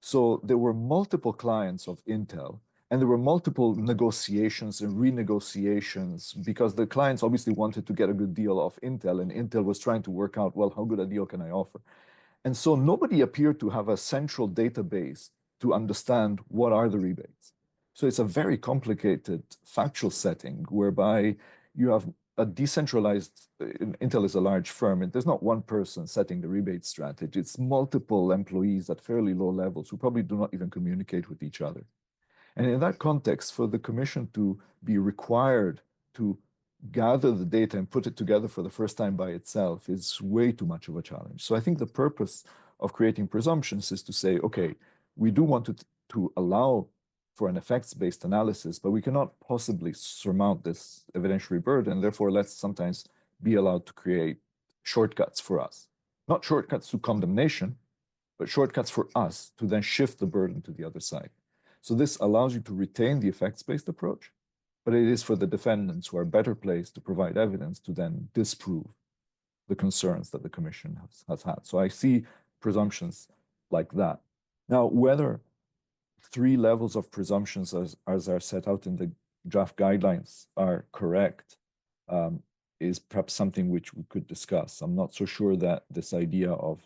So there were multiple clients of Intel, and there were multiple negotiations and renegotiations because the clients obviously wanted to get a good deal off Intel, and Intel was trying to work out, well, how good a deal can I offer? And so nobody appeared to have a central database to understand what are the rebates. So it's a very complicated factual setting whereby you have a decentralized, Intel is a large firm, and there's not one person setting the rebate strategy. It's multiple employees at fairly low levels who probably do not even communicate with each other. And in that context, for the Commission to be required to gather the data and put it together for the first time by itself is way too much of a challenge. So I think the purpose of creating presumptions is to say, okay, we do want to allow for an effects-based analysis, but we cannot possibly surmount this evidentiary burden. Therefore, let's sometimes be allowed to create shortcuts for us. Not shortcuts to condemnation, but shortcuts for us to then shift the burden to the other side. So this allows you to retain the effects-based approach, but it is for the defendants who are better placed to provide evidence to then disprove the concerns that the Commission has had. So I see presumptions like that. Now, whether 3 levels of presumptions as are set out in the draft guidelines are correct is perhaps something which we could discuss. I'm not so sure that this idea of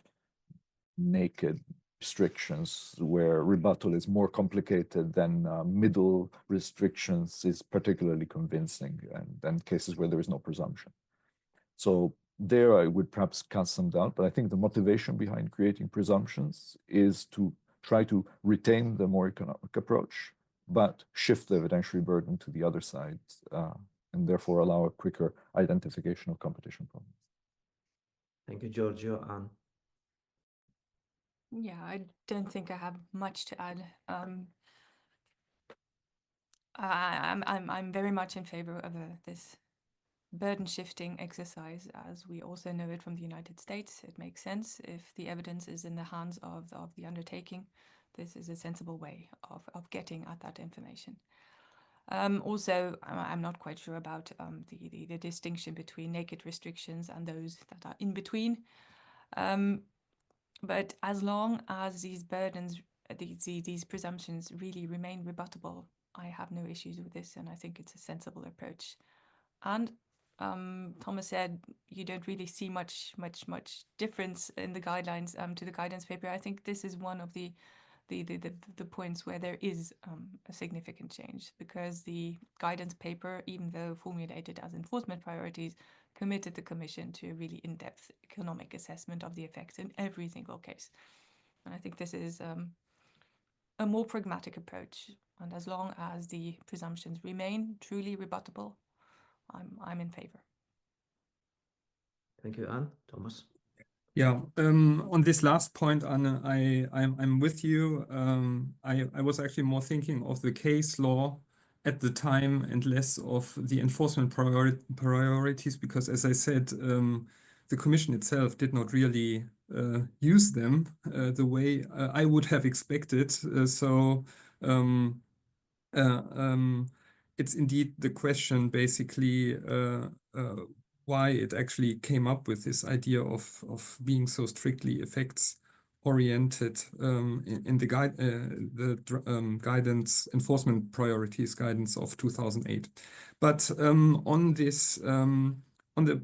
naked restrictions where rebuttal is more complicated than middle restrictions is particularly convincing, and then cases where there is no presumption. So there I would perhaps cast some doubt, but I think the motivation behind creating presumptions is to try to retain the more economic approach, but shift the evidentiary burden to the other side, and therefore allow a quicker identification of competition problems. Thank you, Giorgio. Anne. Yeah, I don't think I have much to add. I'm very much in favor of this burden shifting exercise, as we also know it from the United States. It makes sense if the evidence is in the hands of the undertaking. This is a sensible way of getting at that information. Also, I'm not quite sure about the distinction between naked restrictions and those that are in between. But as long as these burdens, these presumptions really remain rebuttable, I have no issues with this, and I think it's a sensible approach. And Thomas said you don't really see much difference in the guidelines to the guidance paper. I think this is one of the points where there is a significant change, because the guidance paper, even though formulated as enforcement priorities, committed the Commission to a really in-depth economic assessment of the effects in every single case. And I think this is a more pragmatic approach. And as long as the presumptions remain truly rebuttable, I'm in favor. Thank you, Anne. Thomas? Yeah, on this last point, Anne, I'm with you. I was actually more thinking of the case law at the time and less of the enforcement priorities, because, as I said, the Commission itself did not really use them the way I would have expected. So it's indeed the question, basically, why it actually came up with this idea of being so strictly effects oriented in the guidance enforcement priorities guidance of 2008. But on this on the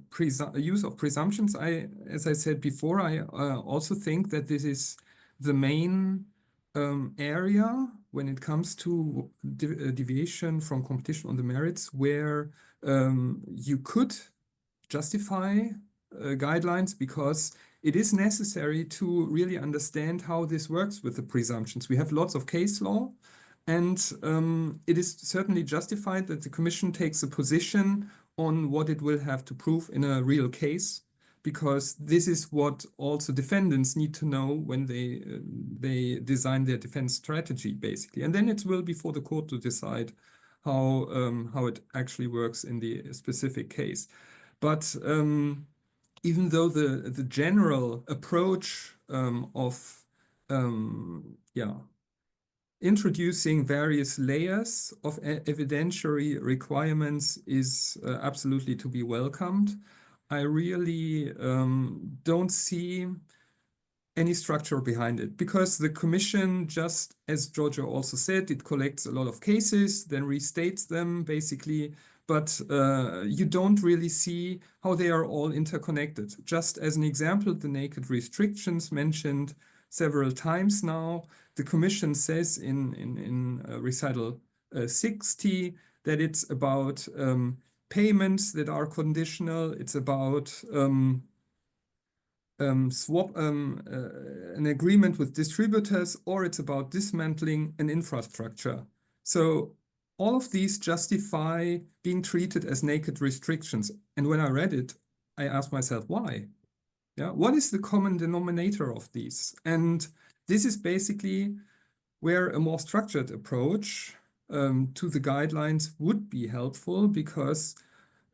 use of presumptions, as I said before, I also think that this is the main area when it comes to deviation from competition on the merits, where you could justify guidelines, because it is necessary to really understand how this works with the presumptions. We have lots of case law, and it is certainly justified that the Commission takes a position on what it will have to prove in a real case, because this is what also defendants need to know when they design their defense strategy, basically. And then it will be for the court to decide how it actually works in the specific case. But even though the general approach of introducing various layers of evidentiary requirements is absolutely to be welcomed, I really don't see any structure behind it, because the Commission, just as Giorgio also said, it collects a lot of cases, then restates them basically, but you don't really see how they are all interconnected. Just as an example, the naked restrictions mentioned several times now, the Commission says in recital 60 that it's about payments that are conditional, it's about an agreement with distributors, or it's about dismantling an infrastructure. So all of these justify being treated as naked restrictions. And when I read it, I asked myself, why? Yeah, what is the common denominator of these? And this is basically where a more structured approach to the guidelines would be helpful, because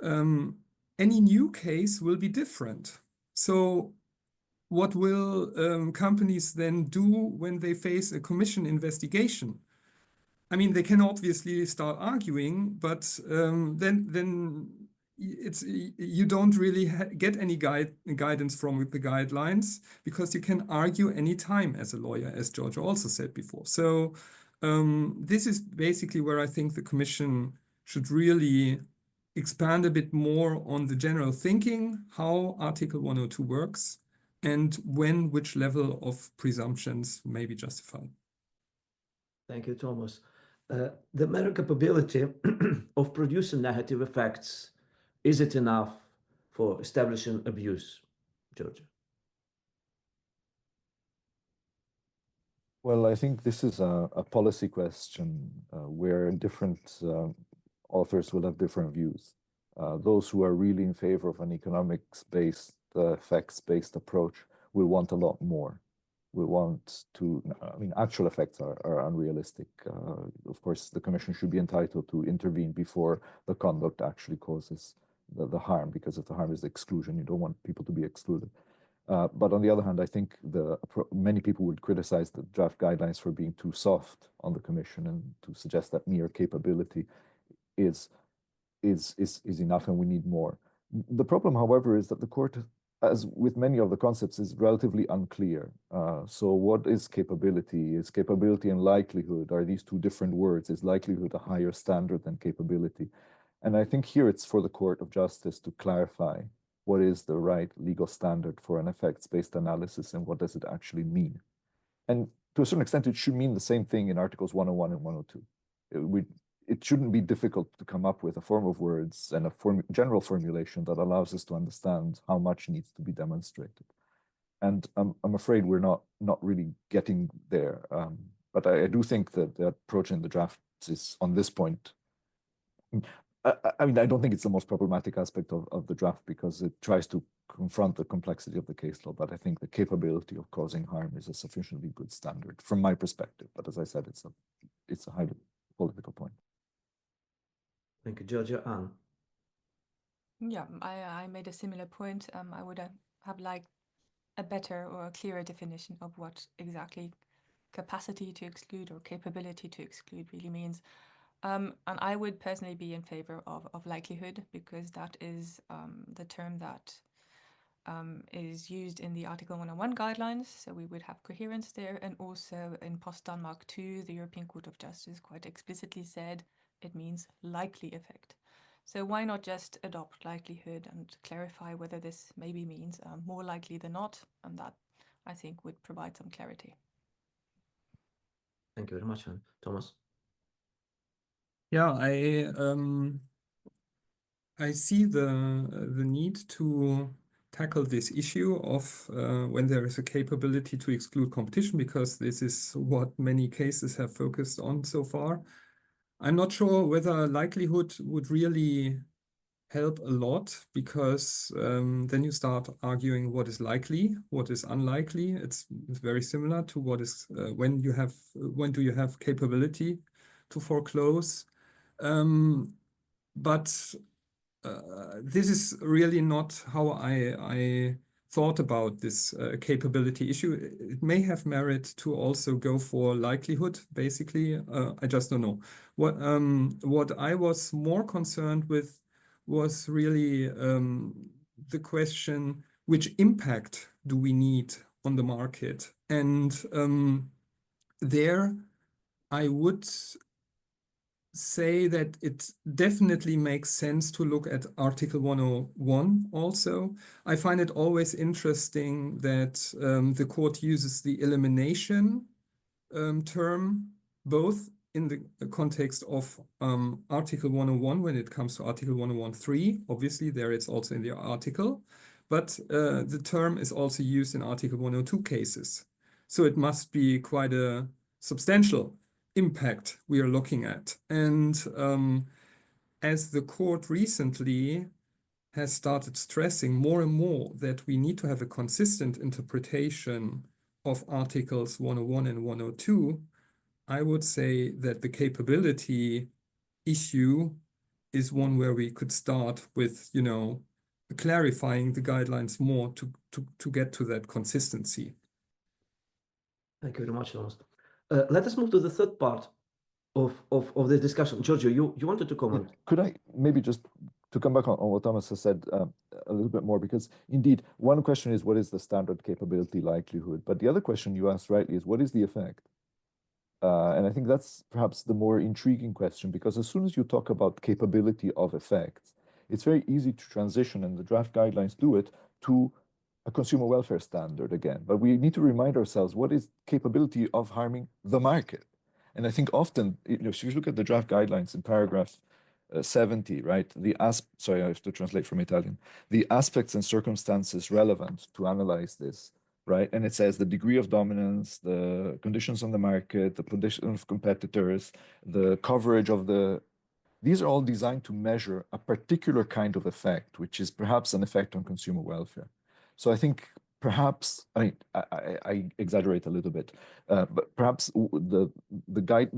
any new case will be different. So what will companies then do when they face a Commission investigation? I mean, they can obviously start arguing, but then you don't really get any guidance from the guidelines, because you can argue any time as a lawyer, as Giorgio also said before. So this is basically where I think the Commission should really expand a bit more on the general thinking, how Article 102 works, and when which level of presumptions may be justified. Thank you, Thomas. The mere capability of producing negative effects, is it enough for establishing abuse, Giorgio? Well, I think this is a policy question where different authors will have different views. Those who are really in favor of an economics-based, effects-based approach will want a lot more. Will want to, I mean, actual effects are unrealistic. Of course, the Commission should be entitled to intervene before the conduct actually causes the harm, because if the harm is exclusion, you don't want people to be excluded. But on the other hand, I think many people would criticize the draft guidelines for being too soft on the Commission, and to suggest that mere capability is enough, and we need more. The problem, however, is that the court, as with many of the concepts, is relatively unclear. So what is capability? Is capability and likelihood, are these two different words? Is likelihood a higher standard than capability? And I think here it's for the Court of Justice to clarify what is the right legal standard for an effects-based analysis and what does it actually mean. And to a certain extent, it should mean the same thing in Articles 101 and 102. It shouldn't be difficult to come up with a form of words and a general formulation that allows us to understand how much needs to be demonstrated. And I'm afraid we're not really getting there. But I do think that the approach in the draft is, on this point, I mean, I don't think it's the most problematic aspect of the draft because it tries to confront the complexity of the case law, but I think the capability of causing harm is a sufficiently good standard from my perspective. But as I said, it's a highly political point. Thank you, Giorgio. Anne? Yeah, I made a similar point. I would have liked a better or a clearer definition of what exactly capacity to exclude or capability to exclude really means. And I would personally be in favor of likelihood, because that is the term that is used in the Article 101 guidelines. So we would have coherence there. And also in Post-Denmark 2, the European Court of Justice quite explicitly said it means likely effect. So why not just adopt likelihood and clarify whether this maybe means more likely than not? And that, I think, would provide some clarity. Thank you very much, Anne. Thomas? Yeah, I see the need to tackle this issue of when there is a capability to exclude competition, because this is what many cases have focused on so far. I'm not sure whether likelihood would really help a lot, because then you start arguing what is likely, what is unlikely. It's very similar to what is when do you have capability to foreclose. But this is really not how I thought about this capability issue. It may have merit to also go for likelihood, basically. I just don't know. What I was more concerned with was really the question, which impact do we need on the market? And there I would say that it definitely makes sense to look at Article 101 also. I find it always interesting that the court uses the elimination term, both in the context of Article 101 when it comes to Article 101.3. Obviously, there it's also in the article, but the term is also used in Article 102 cases. So it must be quite a substantial impact we are looking at. And as the court recently has started stressing more and more that we need to have a consistent interpretation of Articles 101 and 102, I would say that the capability issue is one where we could start with, clarifying the guidelines more to get to that consistency. Thank you very much, Thomas. Let us move to the third part of this discussion. Giorgio, you wanted to comment. Could I maybe just to come back on what Thomas has said a little bit more, because indeed, one question is what is the standard capability likelihood? But the other question you asked rightly is what is the effect? And I think that's perhaps the more intriguing question, because as soon as you talk about capability of effects, it's very easy to transition, and the draft guidelines do it, to a consumer welfare standard again. But we need to remind ourselves what is capability of harming the market. And I think often, if you look at the draft guidelines in paragraph 70, right? Sorry, I have to translate from Italian. The aspects and circumstances relevant to analyze this, right? And it says the degree of dominance, the conditions on the market, the position of competitors, the coverage of these are all designed to measure a particular kind of effect, which is perhaps an effect on consumer welfare. So I think perhaps, I exaggerate a little bit, but perhaps the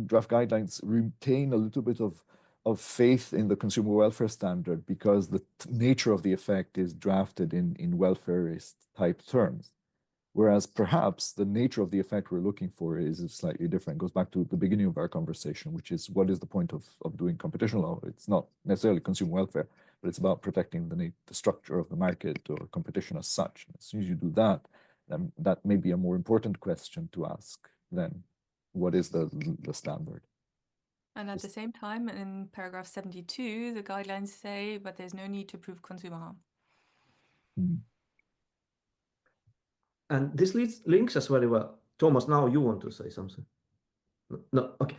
draft guidelines retain a little bit of faith in the consumer welfare standard, because the nature of the effect is drafted in welfarist type terms. Whereas perhaps the nature of the effect we're looking for is slightly different. It goes back to the beginning of our conversation, which is what is the point of doing competition law? It's not necessarily consumer welfare, but it's about protecting the structure of the market or competition as such. As soon as you do that, then that may be a more important question to ask than what is the standard. And at the same time, in paragraph 72, the guidelines say, but there's no need to prove consumer harm. And this links us very well. Thomas, now you want to say something? No, okay.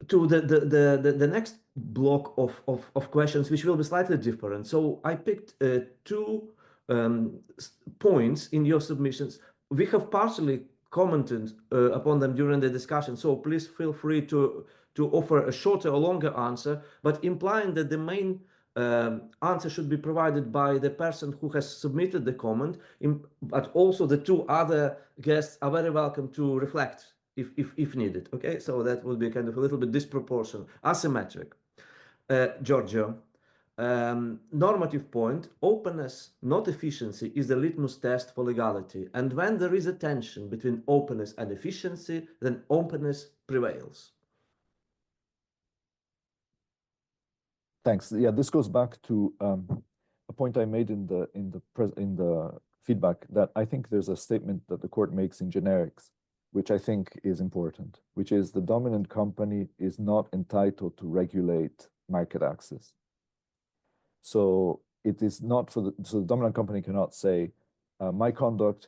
To the next block of questions, which will be slightly different. So I picked two points in your submissions. We have partially commented upon them during the discussion, so please feel free to offer a shorter or longer answer, but implying that the main answer should be provided by the person who has submitted the comment, but also the two other guests are very welcome to reflect if needed. Okay, so that would be kind of a little bit disproportionate, asymmetric. Giorgio, normative point, openness, not efficiency, is the litmus test for legality. And when there is a tension between openness and efficiency, then openness prevails. Thanks. Yeah, this goes back to a point I made in the feedback, that I think there's a statement that the court makes in generics, which I think is important, which is the dominant company is not entitled to regulate market access. So it is not so the dominant company cannot say, my conduct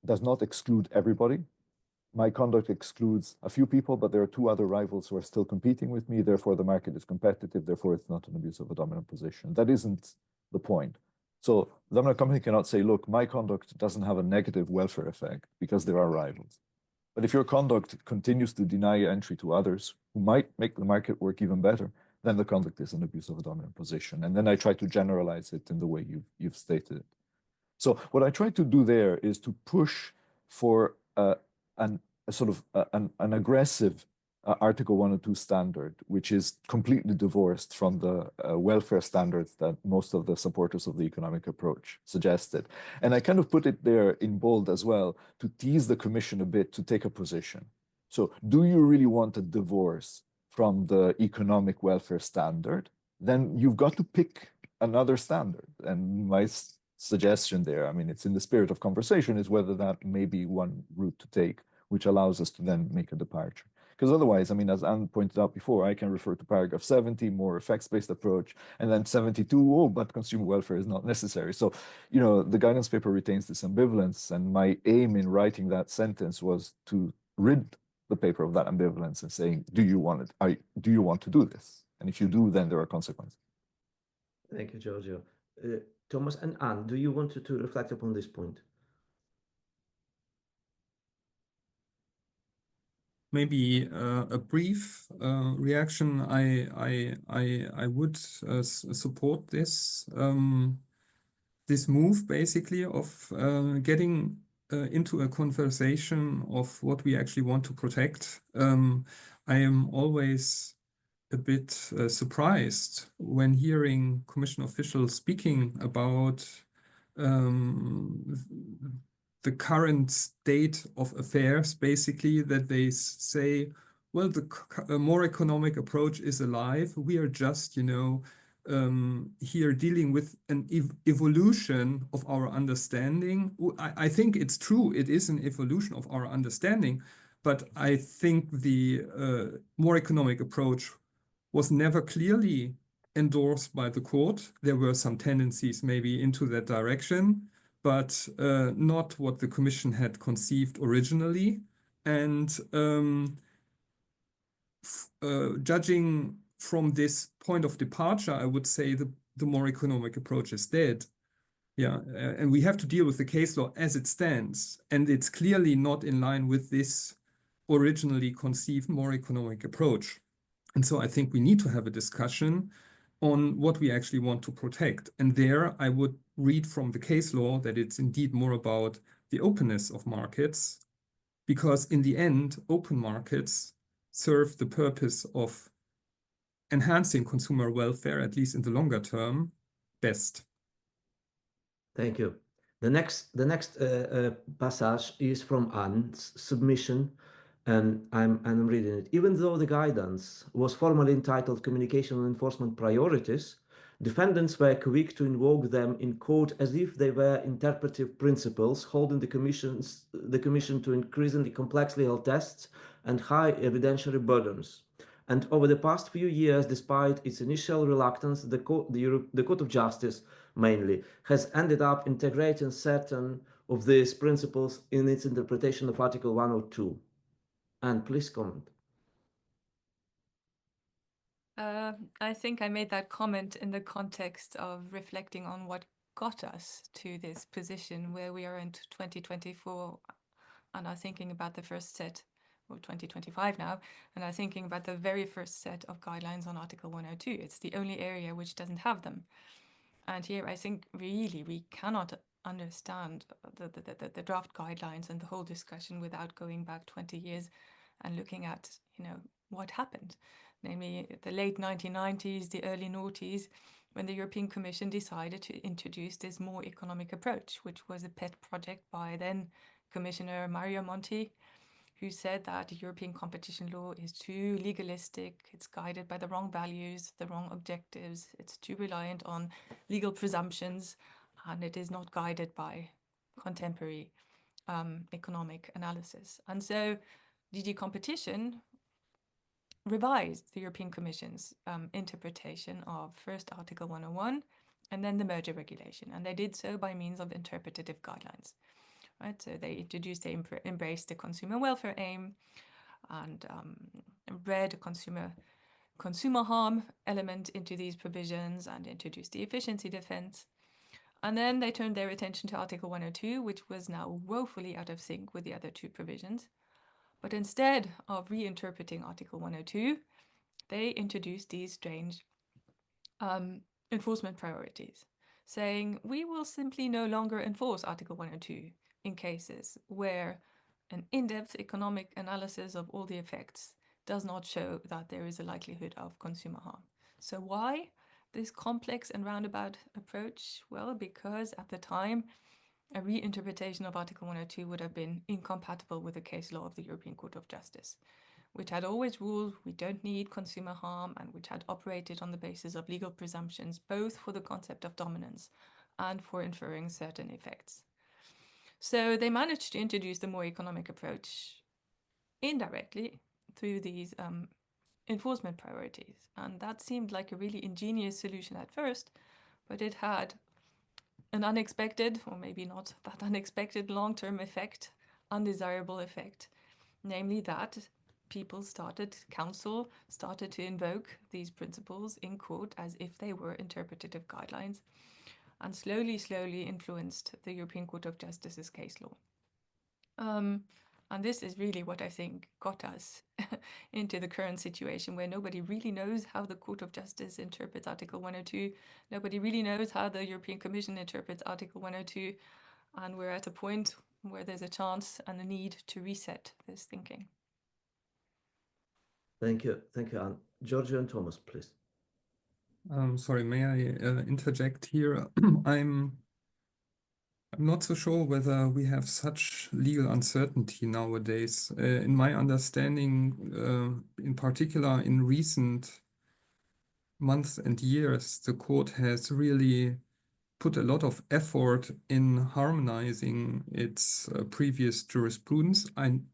does not exclude everybody. My conduct excludes a few people, but there are two other rivals who are still competing with me. Therefore, the market is competitive. Therefore, it's not an abuse of a dominant position. That isn't the point. So the dominant company cannot say, look, my conduct doesn't have a negative welfare effect because there are rivals. But if your conduct continues to deny entry to others who might make the market work even better, then the conduct is an abuse of a dominant position. And then I try to generalize it in the way you've stated it. So what I try to do there is to push for an aggressive Article 102 standard, which is completely divorced from the welfare standards that most of the supporters of the economic approach suggested. And I kind of put it there in bold as well to tease the Commission a bit to take a position. So do you really want a divorce from the economic welfare standard? Then you've got to pick another standard. And my suggestion there, I mean, it's in the spirit of conversation, is whether that may be one route to take, which allows us to then make a departure. Because otherwise, I mean, as Anne pointed out before, I can refer to paragraph 70, more effects-based approach, and then 72, oh, but consumer welfare is not necessary. So, you know, the guidance paper retains this ambivalence, and my aim in writing that sentence was to rid the paper of that ambivalence and saying, do you want it? Do you want to do this? And if you do, then there are consequences. Thank you, Giorgio. Thomas and Anne, do you want to reflect upon this point? Maybe a brief reaction. I would support this this move, basically, of getting into a conversation of what we actually want to protect. I am always a bit surprised when hearing Commission officials speaking about the current state of affairs, basically, that they say, well, the more economic approach is alive. We are just, you know, here dealing with an evolution of our understanding. I think it's true, it is an evolution of our understanding, but I think the more economic approach was never clearly endorsed by the court. There were some tendencies maybe into that direction, but not what the Commission had conceived originally. And judging from this point of departure, I would say the more economic approach is dead. Yeah, and we have to deal with the case law as it stands. And it's clearly not in line with this originally conceived more economic approach. And so I think we need to have a discussion on what we actually want to protect. And there I would read from the case law that it's indeed more about the openness of markets, because in the end, open markets serve the purpose of enhancing consumer welfare, at least in the longer term, best. Thank you. The next passage is from Anne's submission, and I'm reading it. Even though the guidance was formally entitled Communication and Enforcement Priorities, defendants were quick to invoke them in court as if they were interpretive principles, holding the commission to increasingly complex legal tests and high evidentiary burdens. And over the past few years, despite its initial reluctance, the Court of Justice mainly has ended up integrating certain of these principles in its interpretation of Article 102. And please comment. I think I made that comment in the context of reflecting on what got us to this position where we are in 2024 and are thinking about the first set, or 2025 now, and are thinking about the very first set of guidelines on Article 102. It's the only area which doesn't have them. And here I think really we cannot understand the draft guidelines and the whole discussion without going back 20 years and looking at, what happened, namely the late 1990s, the early noughties, when the European Commission decided to introduce this more economic approach, which was a pet project by then Commissioner Mario Monti, who said that European competition law is too legalistic, it's guided by the wrong values, the wrong objectives, it's too reliant on legal presumptions, and it is not guided by contemporary economic analysis. And so DG Competition revised the European Commission's interpretation of first Article 101 and then the merger regulation. And they did so by means of interpretative guidelines. Right? So they embraced the consumer welfare aim and read a consumer harm element into these provisions and introduced the efficiency defense. And then they turned their attention to Article 102, which was now woefully out of sync with the other two provisions. But instead of reinterpreting Article 102, they introduced these strange enforcement priorities, saying we will simply no longer enforce Article 102 in cases where an in-depth economic analysis of all the effects does not show that there is a likelihood of consumer harm. So why this complex and roundabout approach? Well, because at the time, a reinterpretation of Article 102 would have been incompatible with the case law of the European Court of Justice, which had always ruled we don't need consumer harm and which had operated on the basis of legal presumptions, both for the concept of dominance and for inferring certain effects. So they managed to introduce the more economic approach indirectly through these enforcement priorities. And that seemed like a really ingenious solution at first, but it had an unexpected, or maybe not that unexpected, long-term effect, undesirable effect, namely that counsel started to invoke these principles in court as if they were interpretative guidelines, and slowly influenced the European Court of Justice's case law. And this is really what I think got us into the current situation where nobody really knows how the Court of Justice interprets Article 102. Nobody really knows how the European Commission interprets Article 102. And we're at a point where there's a chance and a need to reset this thinking. Thank you, Anne. Giorgio and Thomas, please. Sorry, may I interject here? I'm not so sure whether we have such legal uncertainty nowadays. In my understanding, in particular in recent months and years, the court has really put a lot of effort in harmonizing its previous jurisprudence. I'm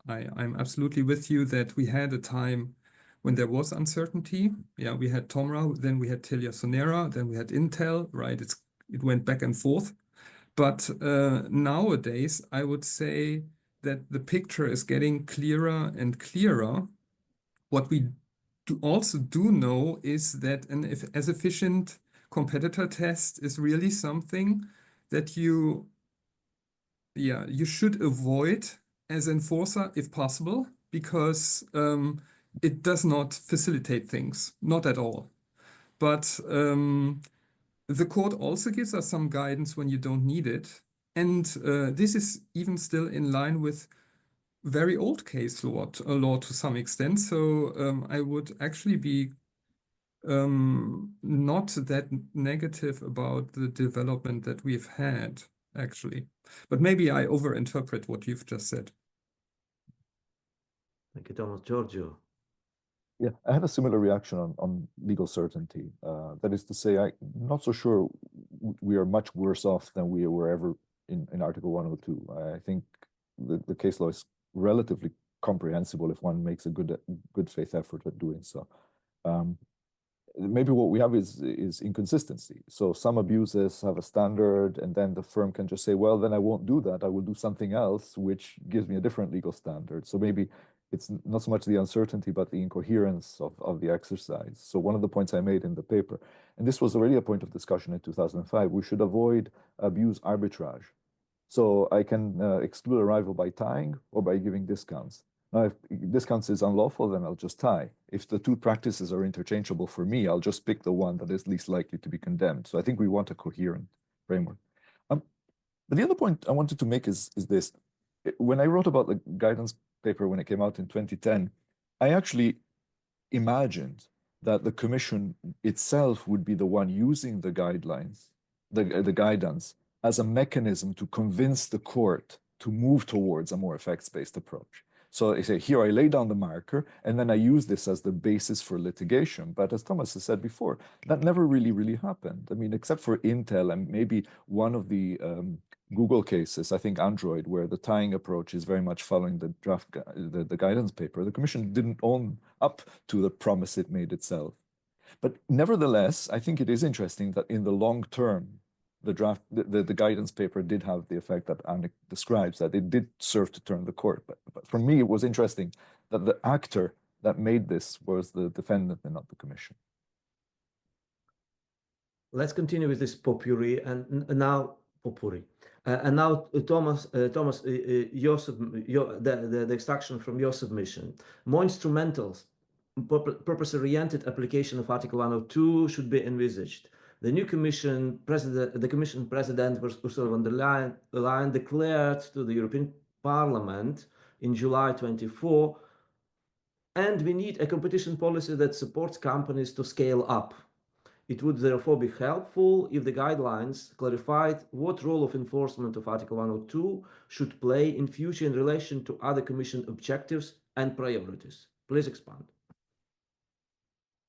absolutely with you that we had a time when there was uncertainty. Yeah, we had Tomra, then we had TeliaSonera, then we had Intel, right? It went back and forth. But nowadays, I would say that the picture is getting clearer and clearer. What we also do know is that an as efficient competitor test is really something that you should avoid as enforcer if possible, because it does not facilitate things, not at all. But the court also gives us some guidance when you don't need it. And this is even still in line with very old case law to some extent. So I would actually be not that negative about the development that we've had. actually. But maybe I overinterpret what you've just said. Thank you, Thomas. Giorgio. Yeah, I had a similar reaction on legal certainty. That is to say, I'm not so sure we are much worse off than we were ever in Article 102. I think the case law is relatively comprehensible if one makes a good faith effort at doing so. Maybe what we have is inconsistency. So some abuses have a standard, and then the firm can just say, well, then I won't do that. I will do something else, which gives me a different legal standard. So maybe it's not so much the uncertainty, but the incoherence of the exercise. So one of the points I made in the paper, and this was already a point of discussion in 2005, we should avoid abuse arbitrage. So I can exclude a rival by tying or by giving discounts. Now, if discounts is unlawful, then I'll just tie. If the two practices are interchangeable for me, I'll just pick the one that is least likely to be condemned. So I think we want a coherent framework. But the other point I wanted to make is this. When I wrote about the guidance paper when it came out in 2010, I actually imagined that the Commission itself would be the one using the guidelines, the guidance, as a mechanism to convince the court to move towards a more effects-based approach. So I say, here I lay down the marker, and then I use this as the basis for litigation. But as Thomas has said before, that never really happened. I mean, except for Intel and maybe one of the Google cases, I think Android, where the tying approach is very much following the draft, the guidance paper, the Commission didn't own up to the promise it made itself. But nevertheless, I think it is interesting that in the long term, the guidance paper did have the effect that Annick describes, that it did serve to turn the court. But for me, it was interesting that the actor that made this was the defendant and not the Commission. Let's continue with this potpourri, and now potpourri. And now, Thomas, the extraction from your submission. More instrumental, purpose-oriented application of Article 102 should be envisaged. The new Commission President, Ursula von der Leyen declared to the European Parliament in July 24, and we need a competition policy that supports companies to scale up. It would therefore be helpful if the guidelines clarified what role of enforcement of Article 102 should play in future in relation to other Commission objectives and priorities. Please expand.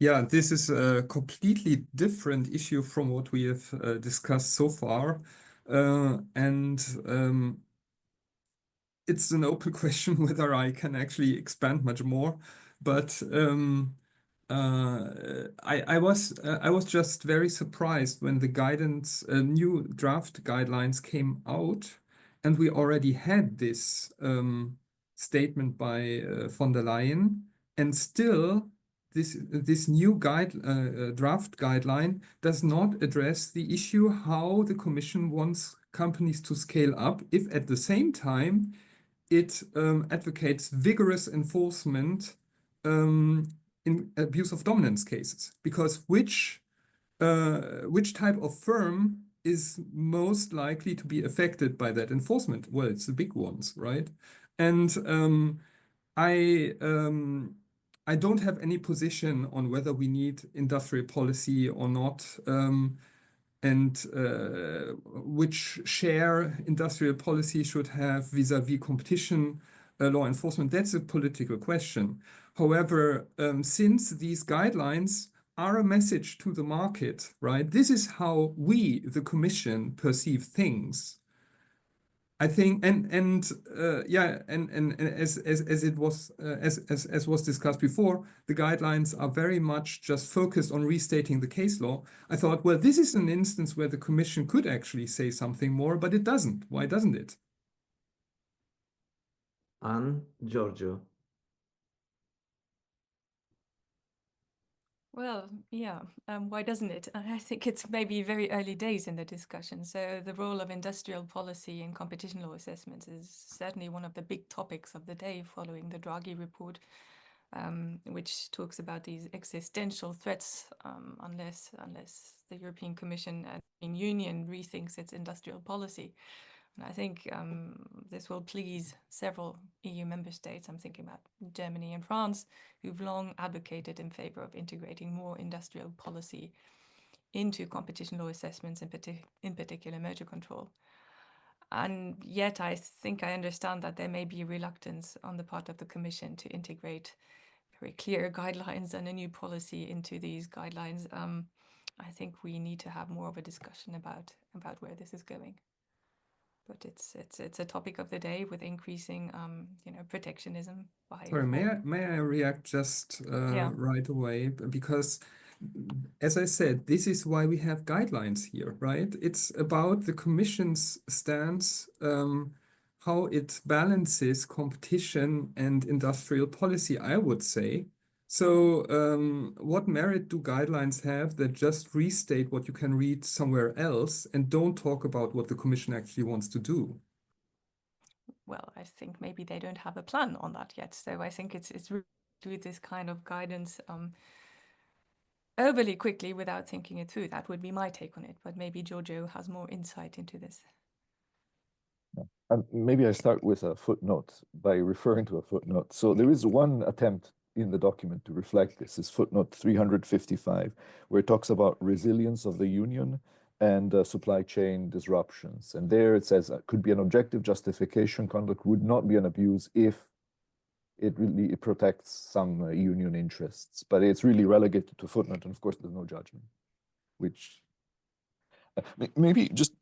Yeah, this is a completely different issue from what we have discussed so far. It's an open question whether I can actually expand much more. But I was just very surprised when the guidance, new draft guidelines came out, and we already had this statement by von der Leyen, and still this new draft guideline does not address the issue how the Commission wants companies to scale up, if at the same time it advocates vigorous enforcement in abuse of dominance cases. Because which type of firm is most likely to be affected by that enforcement? Well, it's the big ones, right? And I don't have any position on whether we need industrial policy or not, and which share industrial policy should have vis-à-vis competition law enforcement. That's a political question. However, since these guidelines are a message to the market, right? This is how we, the Commission, perceive things. I think, yeah, and as it was as was discussed before, the guidelines are very much just focused on restating the case law. I thought, well, this is an instance where the Commission could actually say something more, but it doesn't. Why doesn't it? Anne, Giorgio. Well, yeah, why doesn't it? I think it's maybe very early days in the discussion. So the role of industrial policy in competition law assessments is certainly one of the big topics of the day following the Draghi report, which talks about these existential threats unless the European Commission and Union rethinks its industrial policy. And I think this will please several EU member states. I'm thinking about Germany and France, who've long advocated in favor of integrating more industrial policy into competition law assessments, in particular merger control. And yet I think I understand that there may be reluctance on the part of the Commission to integrate very clear guidelines and a new policy into these guidelines. I think we need to have more of a discussion about where this is going. But it's a topic of the day with increasing protectionism by. Sorry, may I react just right away? Because as I said, this is why we have guidelines here, right? It's about the Commission's stance, how it balances competition and industrial policy, I would say. So what merit do guidelines have that just restate what you can read somewhere else and don't talk about what the Commission actually wants to do? Well, I think maybe they don't have a plan on that yet. So I think it's really do this kind of guidance overly quickly without thinking it through. That would be my take on it. But maybe Giorgio has more insight into this. Maybe I start with a footnote by referring to a footnote. So there is one attempt in the document to reflect this. Is footnote 355, where it talks about resilience of the union and supply chain disruptions. And there it says could be an objective justification. Conduct would not be an abuse if it really protects some union interests. But it's really relegated to footnote. And of course, there's no judgment, which maybe just,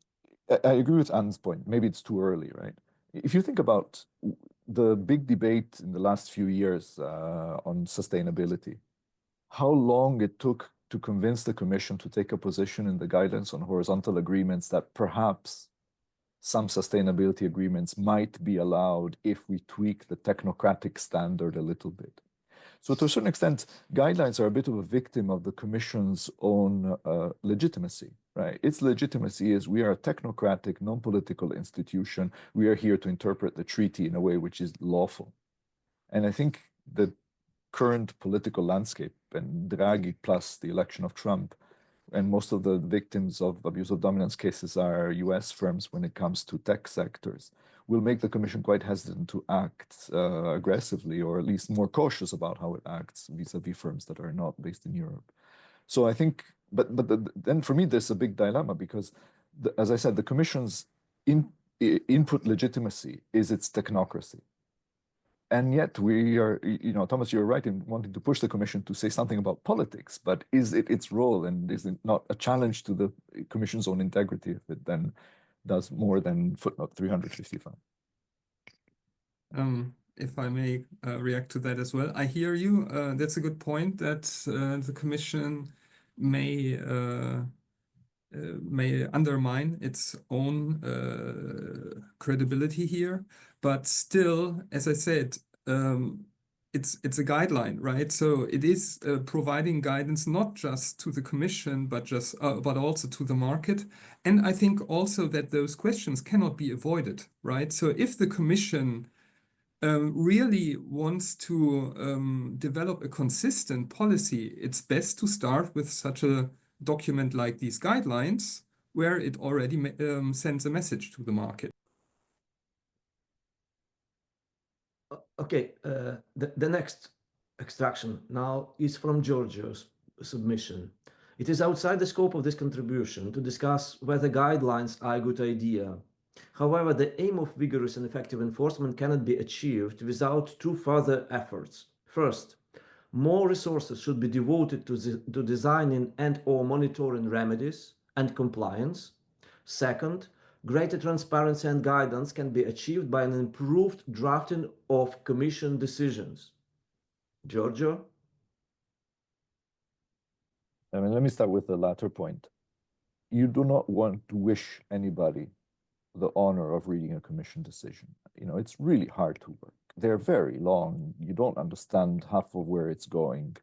I agree with Anne's point. Maybe it's too early, right? If you think about the big debate in the last few years on sustainability, how long it took to convince the Commission to take a position in the guidelines on horizontal agreements that perhaps some sustainability agreements might be allowed if we tweak the technocratic standard a little bit. So to a certain extent, guidelines are a bit of a victim of the Commission's own legitimacy, right? Its legitimacy is we are a technocratic, non-political institution. We are here to interpret the treaty in a way which is lawful. And I think the current political landscape and Draghi plus the election of Trump, and most of the victims of abuse of dominance cases are US firms when it comes to tech sectors, will make the Commission quite hesitant to act aggressively, or at least more cautious about how it acts vis-a-vis firms that are not based in Europe. So I think, then for me, there's a big dilemma because, as I said, the Commission's input legitimacy is its technocracy. And yet we are, Thomas, you're right in wanting to push the Commission to say something about politics, but is it its role, and is it not a challenge to the Commission's own integrity if it then does more than footnote 355? If I may react to that as well. I hear you. That's a good point that the Commission may undermine its own credibility here. But still, as I said, it's a guideline, right? So it is providing guidance not just to the Commission, but also to the market. And I think also that those questions cannot be avoided, right? So if the Commission really wants to develop a consistent policy, it's best to start with such a document like these guidelines, where it already sends a message to the market. Okay, the next extraction now is from Giorgio's submission. It is outside the scope of this contribution to discuss whether guidelines are a good idea. However, the aim of vigorous and effective enforcement cannot be achieved without two further efforts. First, more resources should be devoted to designing and/or monitoring remedies and compliance. Second, greater transparency and guidance can be achieved by an improved drafting of Commission decisions. Giorgio? Let me start with the latter point. You do not want to wish anybody the honor of reading a Commission decision. It's really hard to work. They're very long. You don't understand half of where it's going.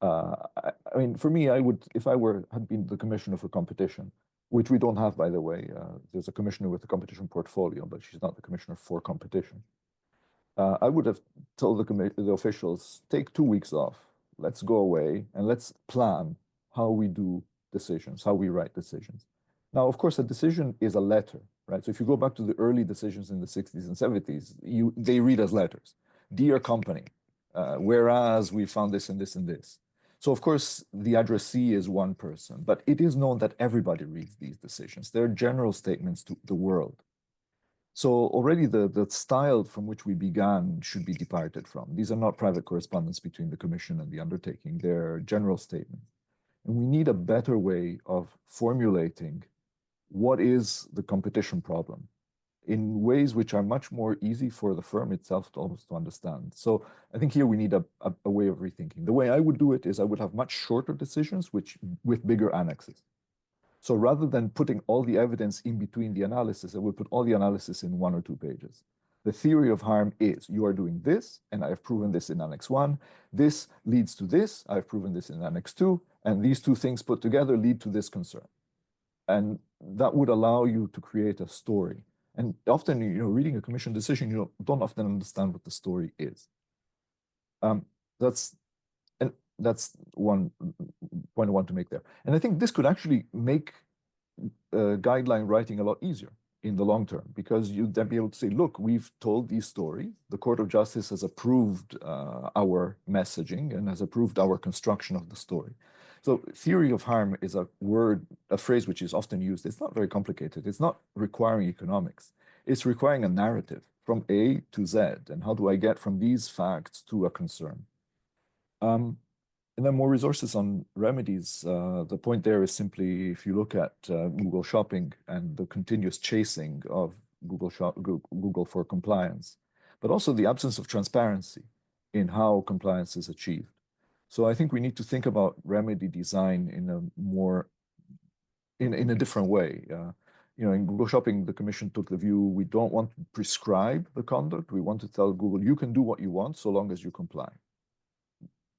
For me, I would, if I had been the Commissioner for Competition, which we don't have, by the way. There's a Commissioner with a competition portfolio, but she's not the Commissioner for Competition. I would have told the officials, take 2 weeks off. Let's go away and let's plan how we do decisions, how we write decisions. Now, of course, a decision is a letter, right? So if you go back to the early decisions in the 60s and 70s, they read as letters. Dear company, whereas we found this and this and this. So of course, the addressee is one person, but it is known that everybody reads these decisions. They're general statements to the world. So already the style from which we began should be departed from. These are not private correspondence between the Commission and the undertaking. They're general statements. And we need a better way of formulating what is the competition problem in ways which are much more easy for the firm itself to almost to understand. So I think here we need a way of rethinking. The way I would do it is I would have much shorter decisions with bigger annexes. So rather than putting all the evidence in between the analysis, I would put all the analysis in 1 or 2 pages. The theory of harm is you are doing this, and I have proven this in Annex 1. This leads to this, I've proven this in Annex 2, and these 2 things put together lead to this concern. And that would allow you to create a story. And often, reading a commission decision, you don't often understand what the story is. That's one point I want to make there. And I think this could actually make guideline writing a lot easier in the long term, because you'd then be able to say, look, we've told these stories. The Court of Justice has approved our messaging and has approved our construction of the story. So theory of harm is a phrase which is often used. It's not very complicated. It's not requiring economics. It's requiring a narrative from A to Z. And how do I get from these facts to a concern? And then more resources on remedies. The point there is simply, if you look at Google Shopping and the continuous chasing of Google for compliance, but also the absence of transparency in how compliance is achieved. So I think we need to think about remedy design in a different way. In Google Shopping, the Commission took the view we don't want to prescribe the conduct. We want to tell Google, you can do what you want so long as you comply.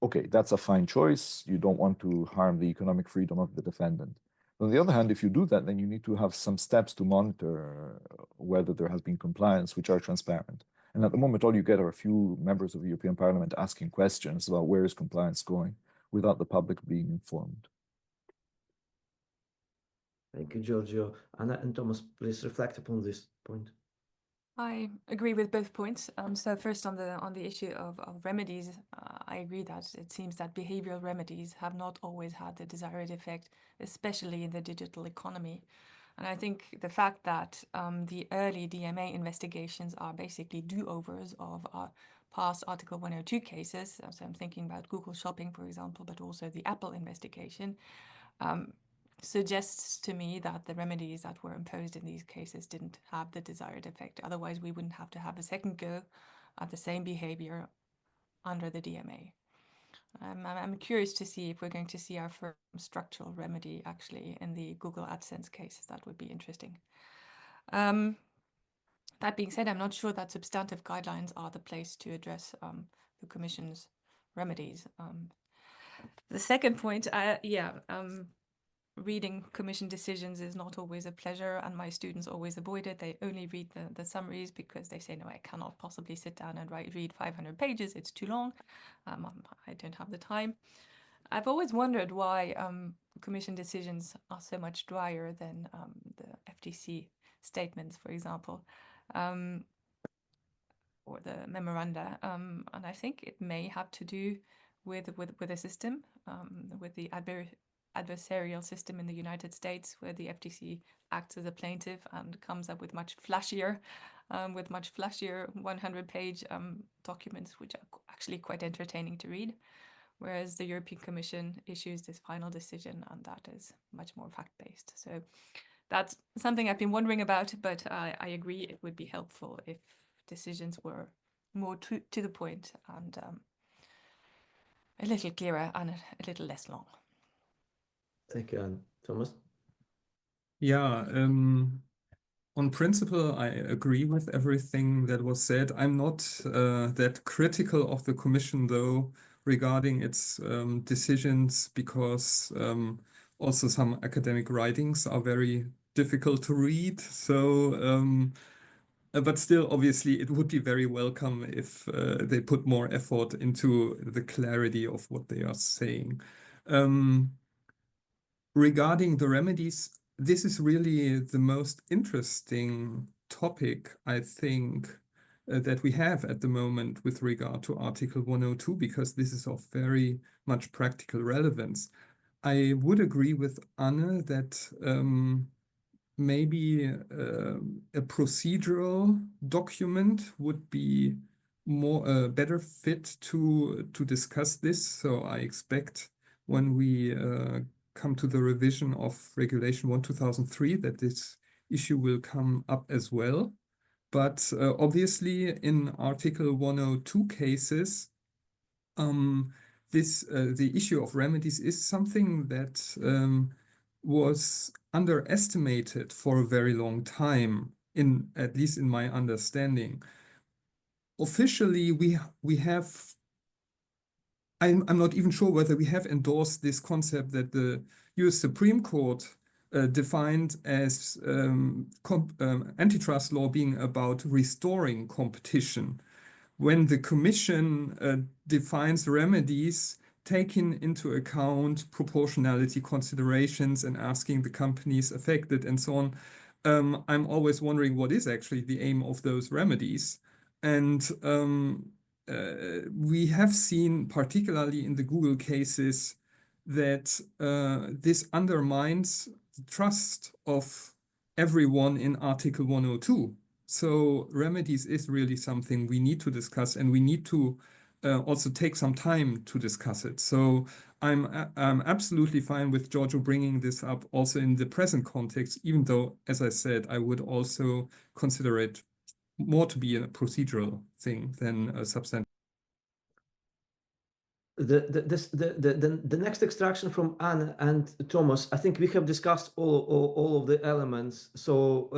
Okay, that's a fine choice. You don't want to harm the economic freedom of the defendant. On the other hand, if you do that, then you need to have some steps to monitor whether there has been compliance, which are transparent. And at the moment, all you get are a few members of the European Parliament asking questions about where is compliance going without the public being informed. Thank you, Giorgio. Anna and Thomas, please reflect upon this point. I agree with both points. So first on the issue of remedies, I agree that it seems that behavioral remedies have not always had the desired effect, especially in the digital economy. And I think the fact that the early DMA investigations are basically do-overs of past Article 102 cases, so I'm thinking about Google Shopping, for example, but also the Apple investigation, suggests to me that the remedies that were imposed in these cases didn't have the desired effect. Otherwise, we wouldn't have to have a second go at the same behavior under the DMA. I'm curious to see if we're going to see our first structural remedy actually in the Google AdSense cases. That would be interesting. That being said, I'm not sure that substantive guidelines are the place to address the Commission's remedies. The second point, reading Commission decisions is not always a pleasure, and my students always avoid it. They only read the summaries because they say, no, I cannot possibly sit down and read 500 pages. It's too long. I don't have the time. I've always wondered why Commission decisions are so much drier than the FTC statements, for example, or the memoranda. And I think it may have to do with a system, with the adversarial system in the United States, where the FTC acts as a plaintiff and comes up with much flashier 100-page documents, which are actually quite entertaining to read, whereas the European Commission issues this final decision, and that is much more fact-based. So that's something I've been wondering about, but I agree it would be helpful if decisions were more to the point and a little clearer and a little less long. Thank you, Anne. Thomas? Yeah, on principle, I agree with everything that was said. I'm not that critical of the Commission, though, regarding its decisions, because also some academic writings are very difficult to read. So, but still, obviously, it would be very welcome if they put more effort into the clarity of what they are saying. Regarding the remedies, this is really the most interesting topic, I think, that we have at the moment with regard to Article 102, because this is of very much practical relevance. I would agree with Anne that maybe a procedural document would be more better fit to discuss this. So I expect when we come to the revision of Regulation 1/2003 that this issue will come up as well. But obviously in Article 102 cases, the issue of remedies is something that was underestimated for a very long time, at least in my understanding. Officially, we have, I'm not even sure whether we have endorsed this concept that the US Supreme Court defined as antitrust law being about restoring competition. When the Commission defines remedies, taking into account proportionality considerations and asking the companies affected and so on, I'm always wondering what is actually the aim of those remedies. And we have seen, particularly in the Google cases, that this undermines the trust of everyone in Article 102. So remedies is really something we need to discuss, and we need to also take some time to discuss it. So I'm absolutely fine with Giorgio bringing this up also in the present context, even though, as I said, I would also consider it more to be a procedural thing than a substantive. The next extraction from Anne and Thomas, I think we have discussed all of the elements, so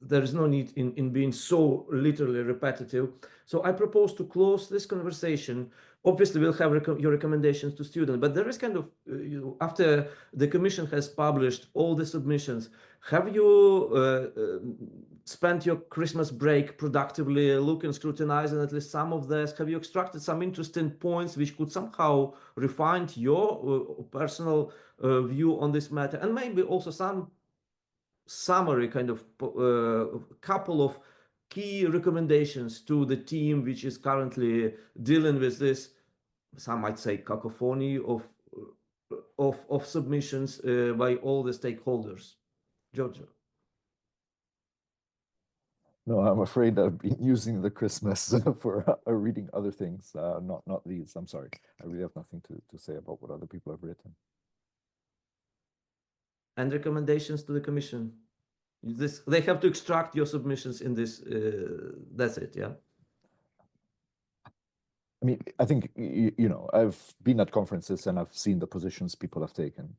there is no need in being so literally repetitive. So I propose to close this conversation. Obviously, we'll have your recommendations to students, but there is kind of, after the Commission has published all the submissions, have you spent your Christmas break productively looking, scrutinizing at least some of this? Have you extracted some interesting points which could somehow refine your personal view on this matter? And maybe also some summary, kind of couple of key recommendations to the team which is currently dealing with this, some might say, cacophony of submissions by all the stakeholders. Giorgio. No, I'm afraid I've been using the Christmas for reading other things, not these. I'm sorry. I really have nothing to say about what other people have written. And recommendations to the Commission. They have to extract your submissions in this. That's it, yeah. I mean, I think, I've been at conferences and I've seen the positions people have taken.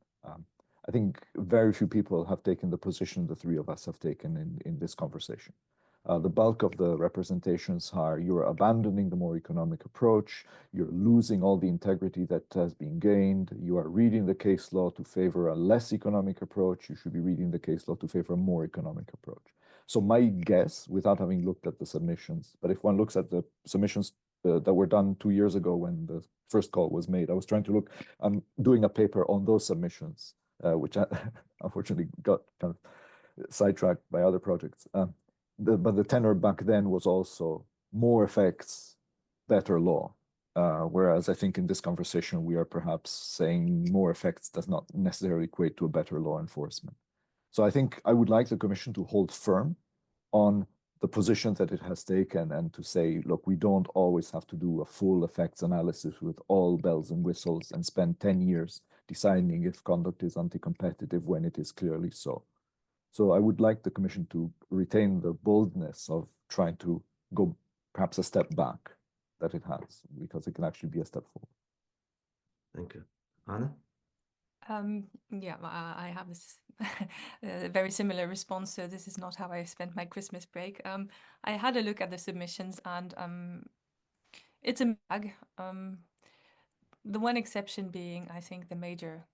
I think very few people have taken the position the three of us have taken in this conversation. The bulk of the representations are you're abandoning the more economic approach, you're losing all the integrity that has been gained, you are reading the case law to favor a less economic approach, you should be reading the case law to favor a more economic approach. So my guess, without having looked at the submissions, but if one looks at the submissions that were done 2 years ago when the first call was made, I was trying to look, I'm doing a paper on those submissions, which I unfortunately got kind of sidetracked by other projects. But the tenor back then was also more effects, better law. Whereas I think in this conversation, we are perhaps saying more effects does not necessarily equate to a better law enforcement. So I think I would like the Commission to hold firm on the position that it has taken and to say, look, we don't always have to do a full effects analysis with all bells and whistles and spend 10 years deciding if conduct is anti-competitive when it is clearly so. So I would like the Commission to retain the boldness of trying to go perhaps a step back that it has, because it can actually be a step forward. Thank you. Anna? Yeah, I have this very similar response. So this is not how I spent my Christmas break. I had a look at the submissions, and it's a bag. The one exception being, I think, the major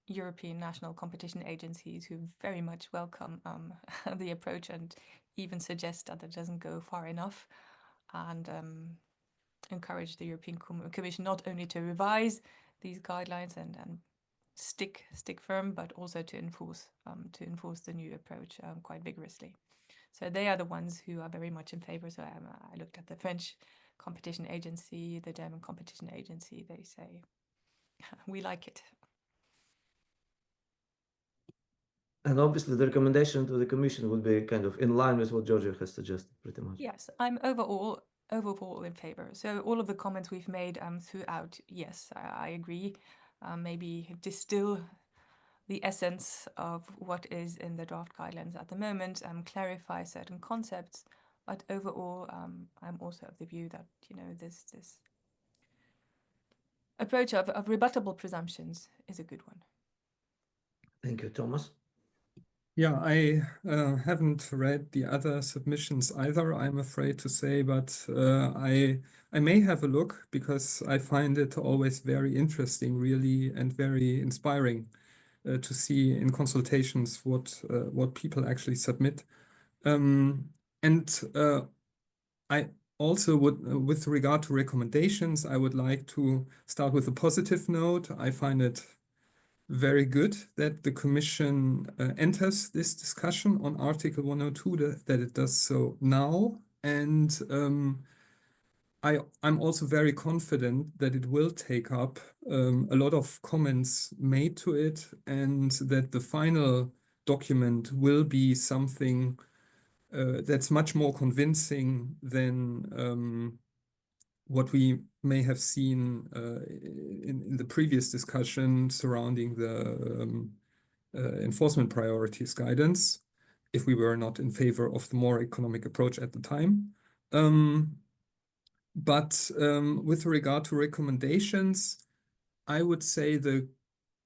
European national competition agencies, who very much welcome the approach and even suggest that it doesn't go far enough, and encourage the European Commission not only to revise these guidelines and stick firm, but also to enforce the new approach quite vigorously. So they are the ones who are very much in favor. So I looked at the French competition agency, the German competition agency. They say we like it. And obviously the recommendation to the Commission would be kind of in line with what Giorgio has suggested, pretty much. Yes, I'm overall in favor. So all of the comments we've made throughout, yes, I agree. Maybe distill the essence of what is in the draft guidelines at the moment, clarify certain concepts, but overall, I'm also of the view that, you know, this approach of rebuttable presumptions is a good one. Thank you, Thomas. Yeah, I haven't read the other submissions either, I'm afraid to say, but I may have a look because I find it always very interesting, really, and very inspiring to see in consultations what people actually submit. I also would, with regard to recommendations, I would like to start with a positive note. I find it very good that the Commission enters this discussion on Article 102, that it does so now. And I'm also very confident that it will take up a lot of comments made to it, and that the final document will be something that's much more convincing than what we may have seen in the previous discussion surrounding the enforcement priorities guidance, if we were not in favor of the more economic approach at the time. But with regard to recommendations, I would say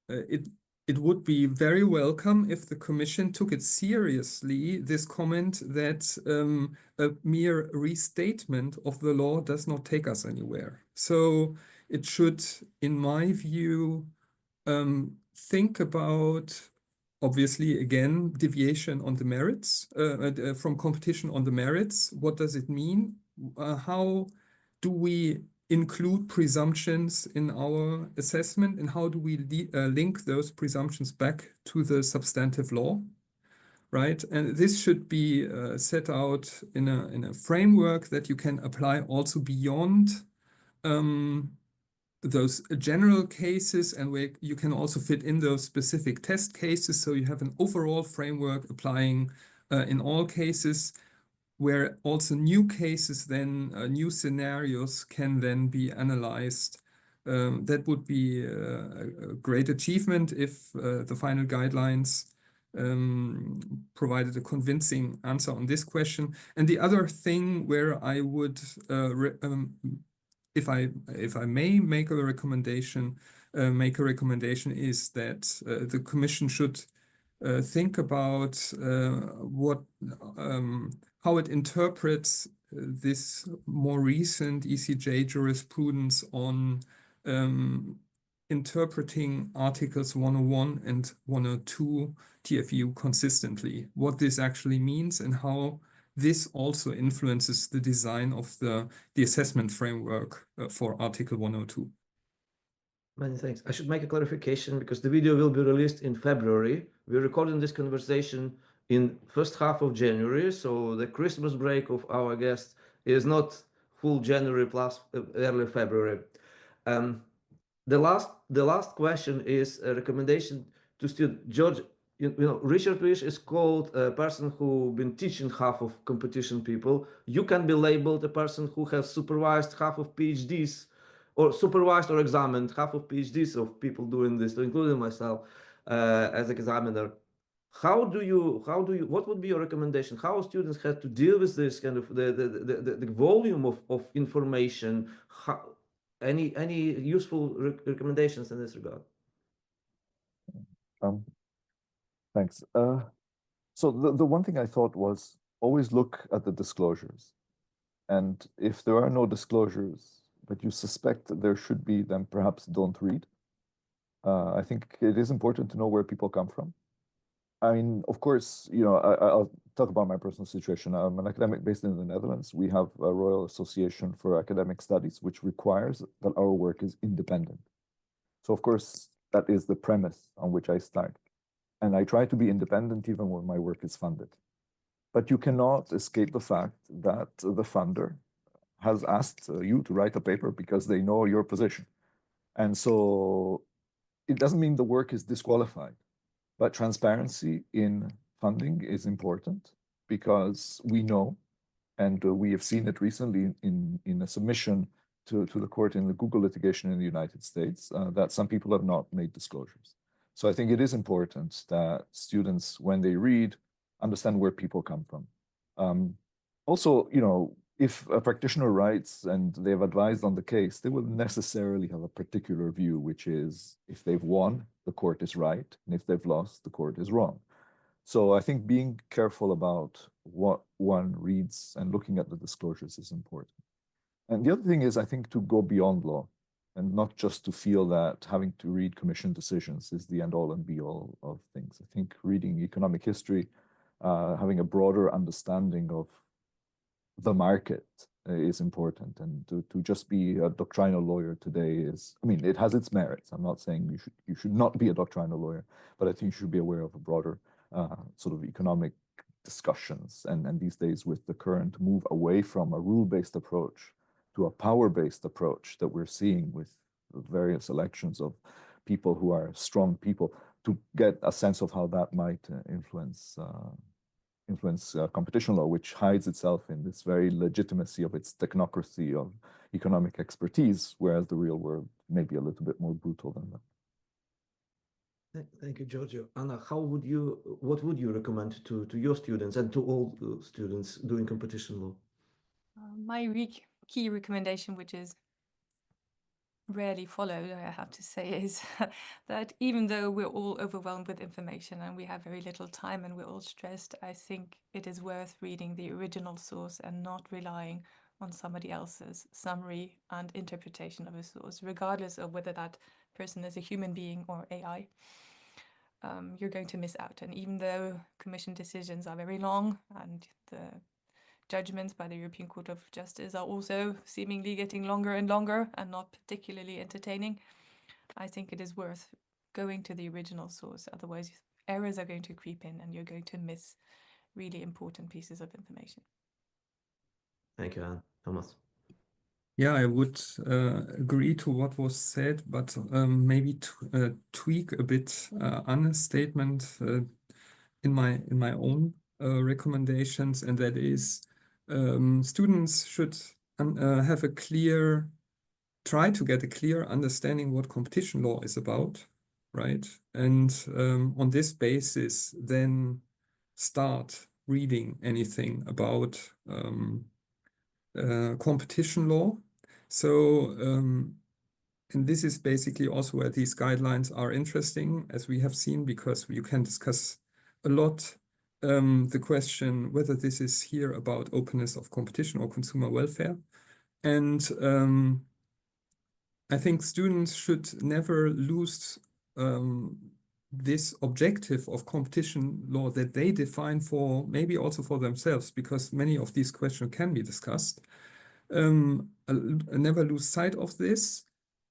it would be very welcome if the Commission took it seriously, this comment that a mere restatement of the law does not take us anywhere. So it should, in my view, think about, obviously, again, deviation on the merits, from competition on the merits. What does it mean? How do we include presumptions in our assessment, and how do we link those presumptions back to the substantive law, right? And this should be set out in a framework that you can apply also beyond those general cases, and where you can also fit in those specific test cases, so you have an overall framework applying in all cases, where also new cases then, new scenarios can then be analyzed. That would be a great achievement if the final guidelines provided a convincing answer on this question. And the other thing where I would, if I may make a recommendation, is that the Commission should think about how it interprets this more recent ECJ jurisprudence on interpreting Articles 101 and 102 TFEU consistently, what this actually means, and how this also influences the design of the assessment framework for Article 102. Many thanks. I should make a clarification because the video will be released in February. We're recording this conversation in first half of January, so the Christmas break of our guest is not full January plus early February. The last question is a recommendation to student George. You know, Richard Wish is called a person who been teaching half of competition people. You can be labeled a person who has supervised half of PhDs, or supervised or examined half of PhDs of people doing this, including myself as examiner. What would be your recommendation? How students have to deal with this kind of the volume of information? Any useful recommendations in this regard? Thanks. So the one thing I thought was always look at the disclosures. And if there are no disclosures, but you suspect that there should be, then perhaps don't read. I think it is important to know where people come from. I mean, of course, you know, I'll talk about my personal situation. I'm an academic based in the Netherlands. We have a Royal Association for Academic Studies, which requires that our work is independent. So, of course, that is the premise on which I start. And I try to be independent even when my work is funded. But you cannot escape the fact that the funder has asked you to write a paper because they know your position. And so it doesn't mean the work is disqualified. But transparency in funding is important because we know, and we have seen it recently in a submission to the court in the Google litigation in the United States, that some people have not made disclosures. So I think it is important that students, when they read, understand where people come from. Also, you know, if a practitioner writes and they've advised on the case, they will necessarily have a particular view, which is if they've won, the court is right, and if they've lost, the court is wrong. So I think being careful about what one reads and looking at the disclosures is important. And the other thing is, I think, to go beyond law and not just to feel that having to read commission decisions is the end all and be all of things. I think reading economic history, having a broader understanding of the market is important. And to just be a doctrinal lawyer today is, I mean, it has its merits. I'm not saying you should not be a doctrinal lawyer, but I think you should be aware of a broader sort of economic discussions. And these days, with the current move away from a rule-based approach to a power-based approach that we're seeing with various elections of people who are strong people, to get a sense of how that might influence competition law, which hides itself in this very legitimacy of its technocracy of economic expertise, whereas the real world may be a little bit more brutal than that. Thank you, Giorgio. Anna, what would you recommend to your students and to all students doing competition law? My key recommendation, which is rarely followed, I have to say, is that even though we're all overwhelmed with information and we have very little time and we're all stressed, I think it is worth reading the original source and not relying on somebody else's summary and interpretation of a source, regardless of whether that person is a human being or AI. You're going to miss out. And even though commission decisions are very long and the judgments by the European Court of Justice are also seemingly getting longer and longer and not particularly entertaining, I think it is worth going to the original source. Otherwise, errors are going to creep in and you're going to miss really important pieces of information. Thank you, Anne. Thomas. Yeah, I would agree to what was said, but maybe tweak a bit Anna's statement in my own recommendations, and that is students should have try to get a clear understanding what competition law is about, right? And on this basis, then start reading anything about competition law. So, and this is basically also where these guidelines are interesting, as we have seen, because you can discuss a lot the question whether this is here about openness of competition or consumer welfare. And I think students should never lose this objective of competition law that they define for maybe also for themselves, because many of these questions can be discussed. Never lose sight of this,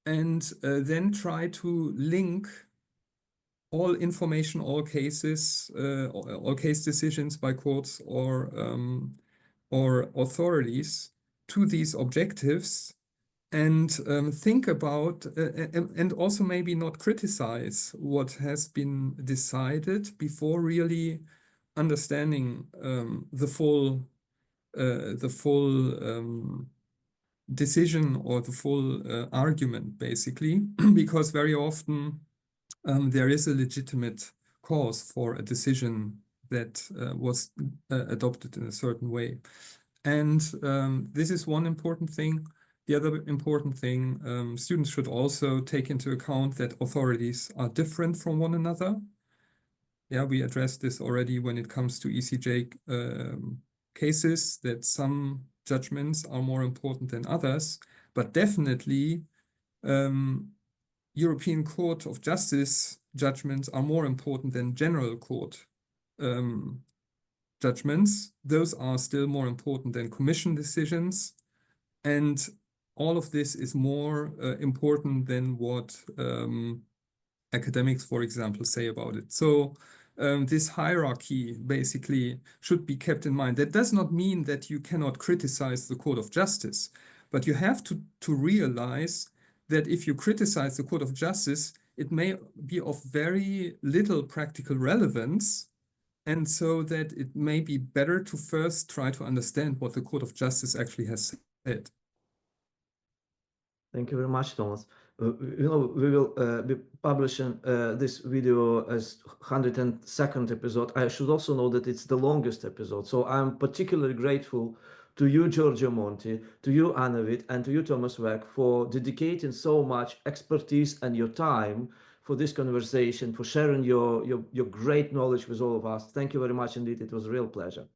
and then try to link all information, all cases, all case decisions by courts or authorities to these objectives, and think about and also maybe not criticize what has been decided before really understanding the full decision or the full argument, basically, because very often there is a legitimate cause for a decision that was adopted in a certain way. And this is one important thing. The other important thing, students should also take into account that authorities are different from one another. Yeah, we addressed this already when it comes to ECJ cases, that some judgments are more important than others, but definitely European Court of Justice judgments are more important than general court judgments. Those are still more important than commission decisions. And all of this is more important than what academics, for example, say about it. So this hierarchy basically should be kept in mind. That does not mean that you cannot criticize the Court of Justice, but you have to realize that if you criticize the Court of Justice, it may be of very little practical relevance, and so that it may be better to first try to understand what the Court of Justice actually has said. Thank you very much, Thomas. We will be publishing this video as 102nd episode. I should also know that it's the longest episode. So I'm particularly grateful to you, Giorgio Monti, to you, Witt, and to you, Thomas Weck, for dedicating so much expertise and your time for this conversation, for sharing your great knowledge with all of us. Thank you very much indeed. It was a real pleasure.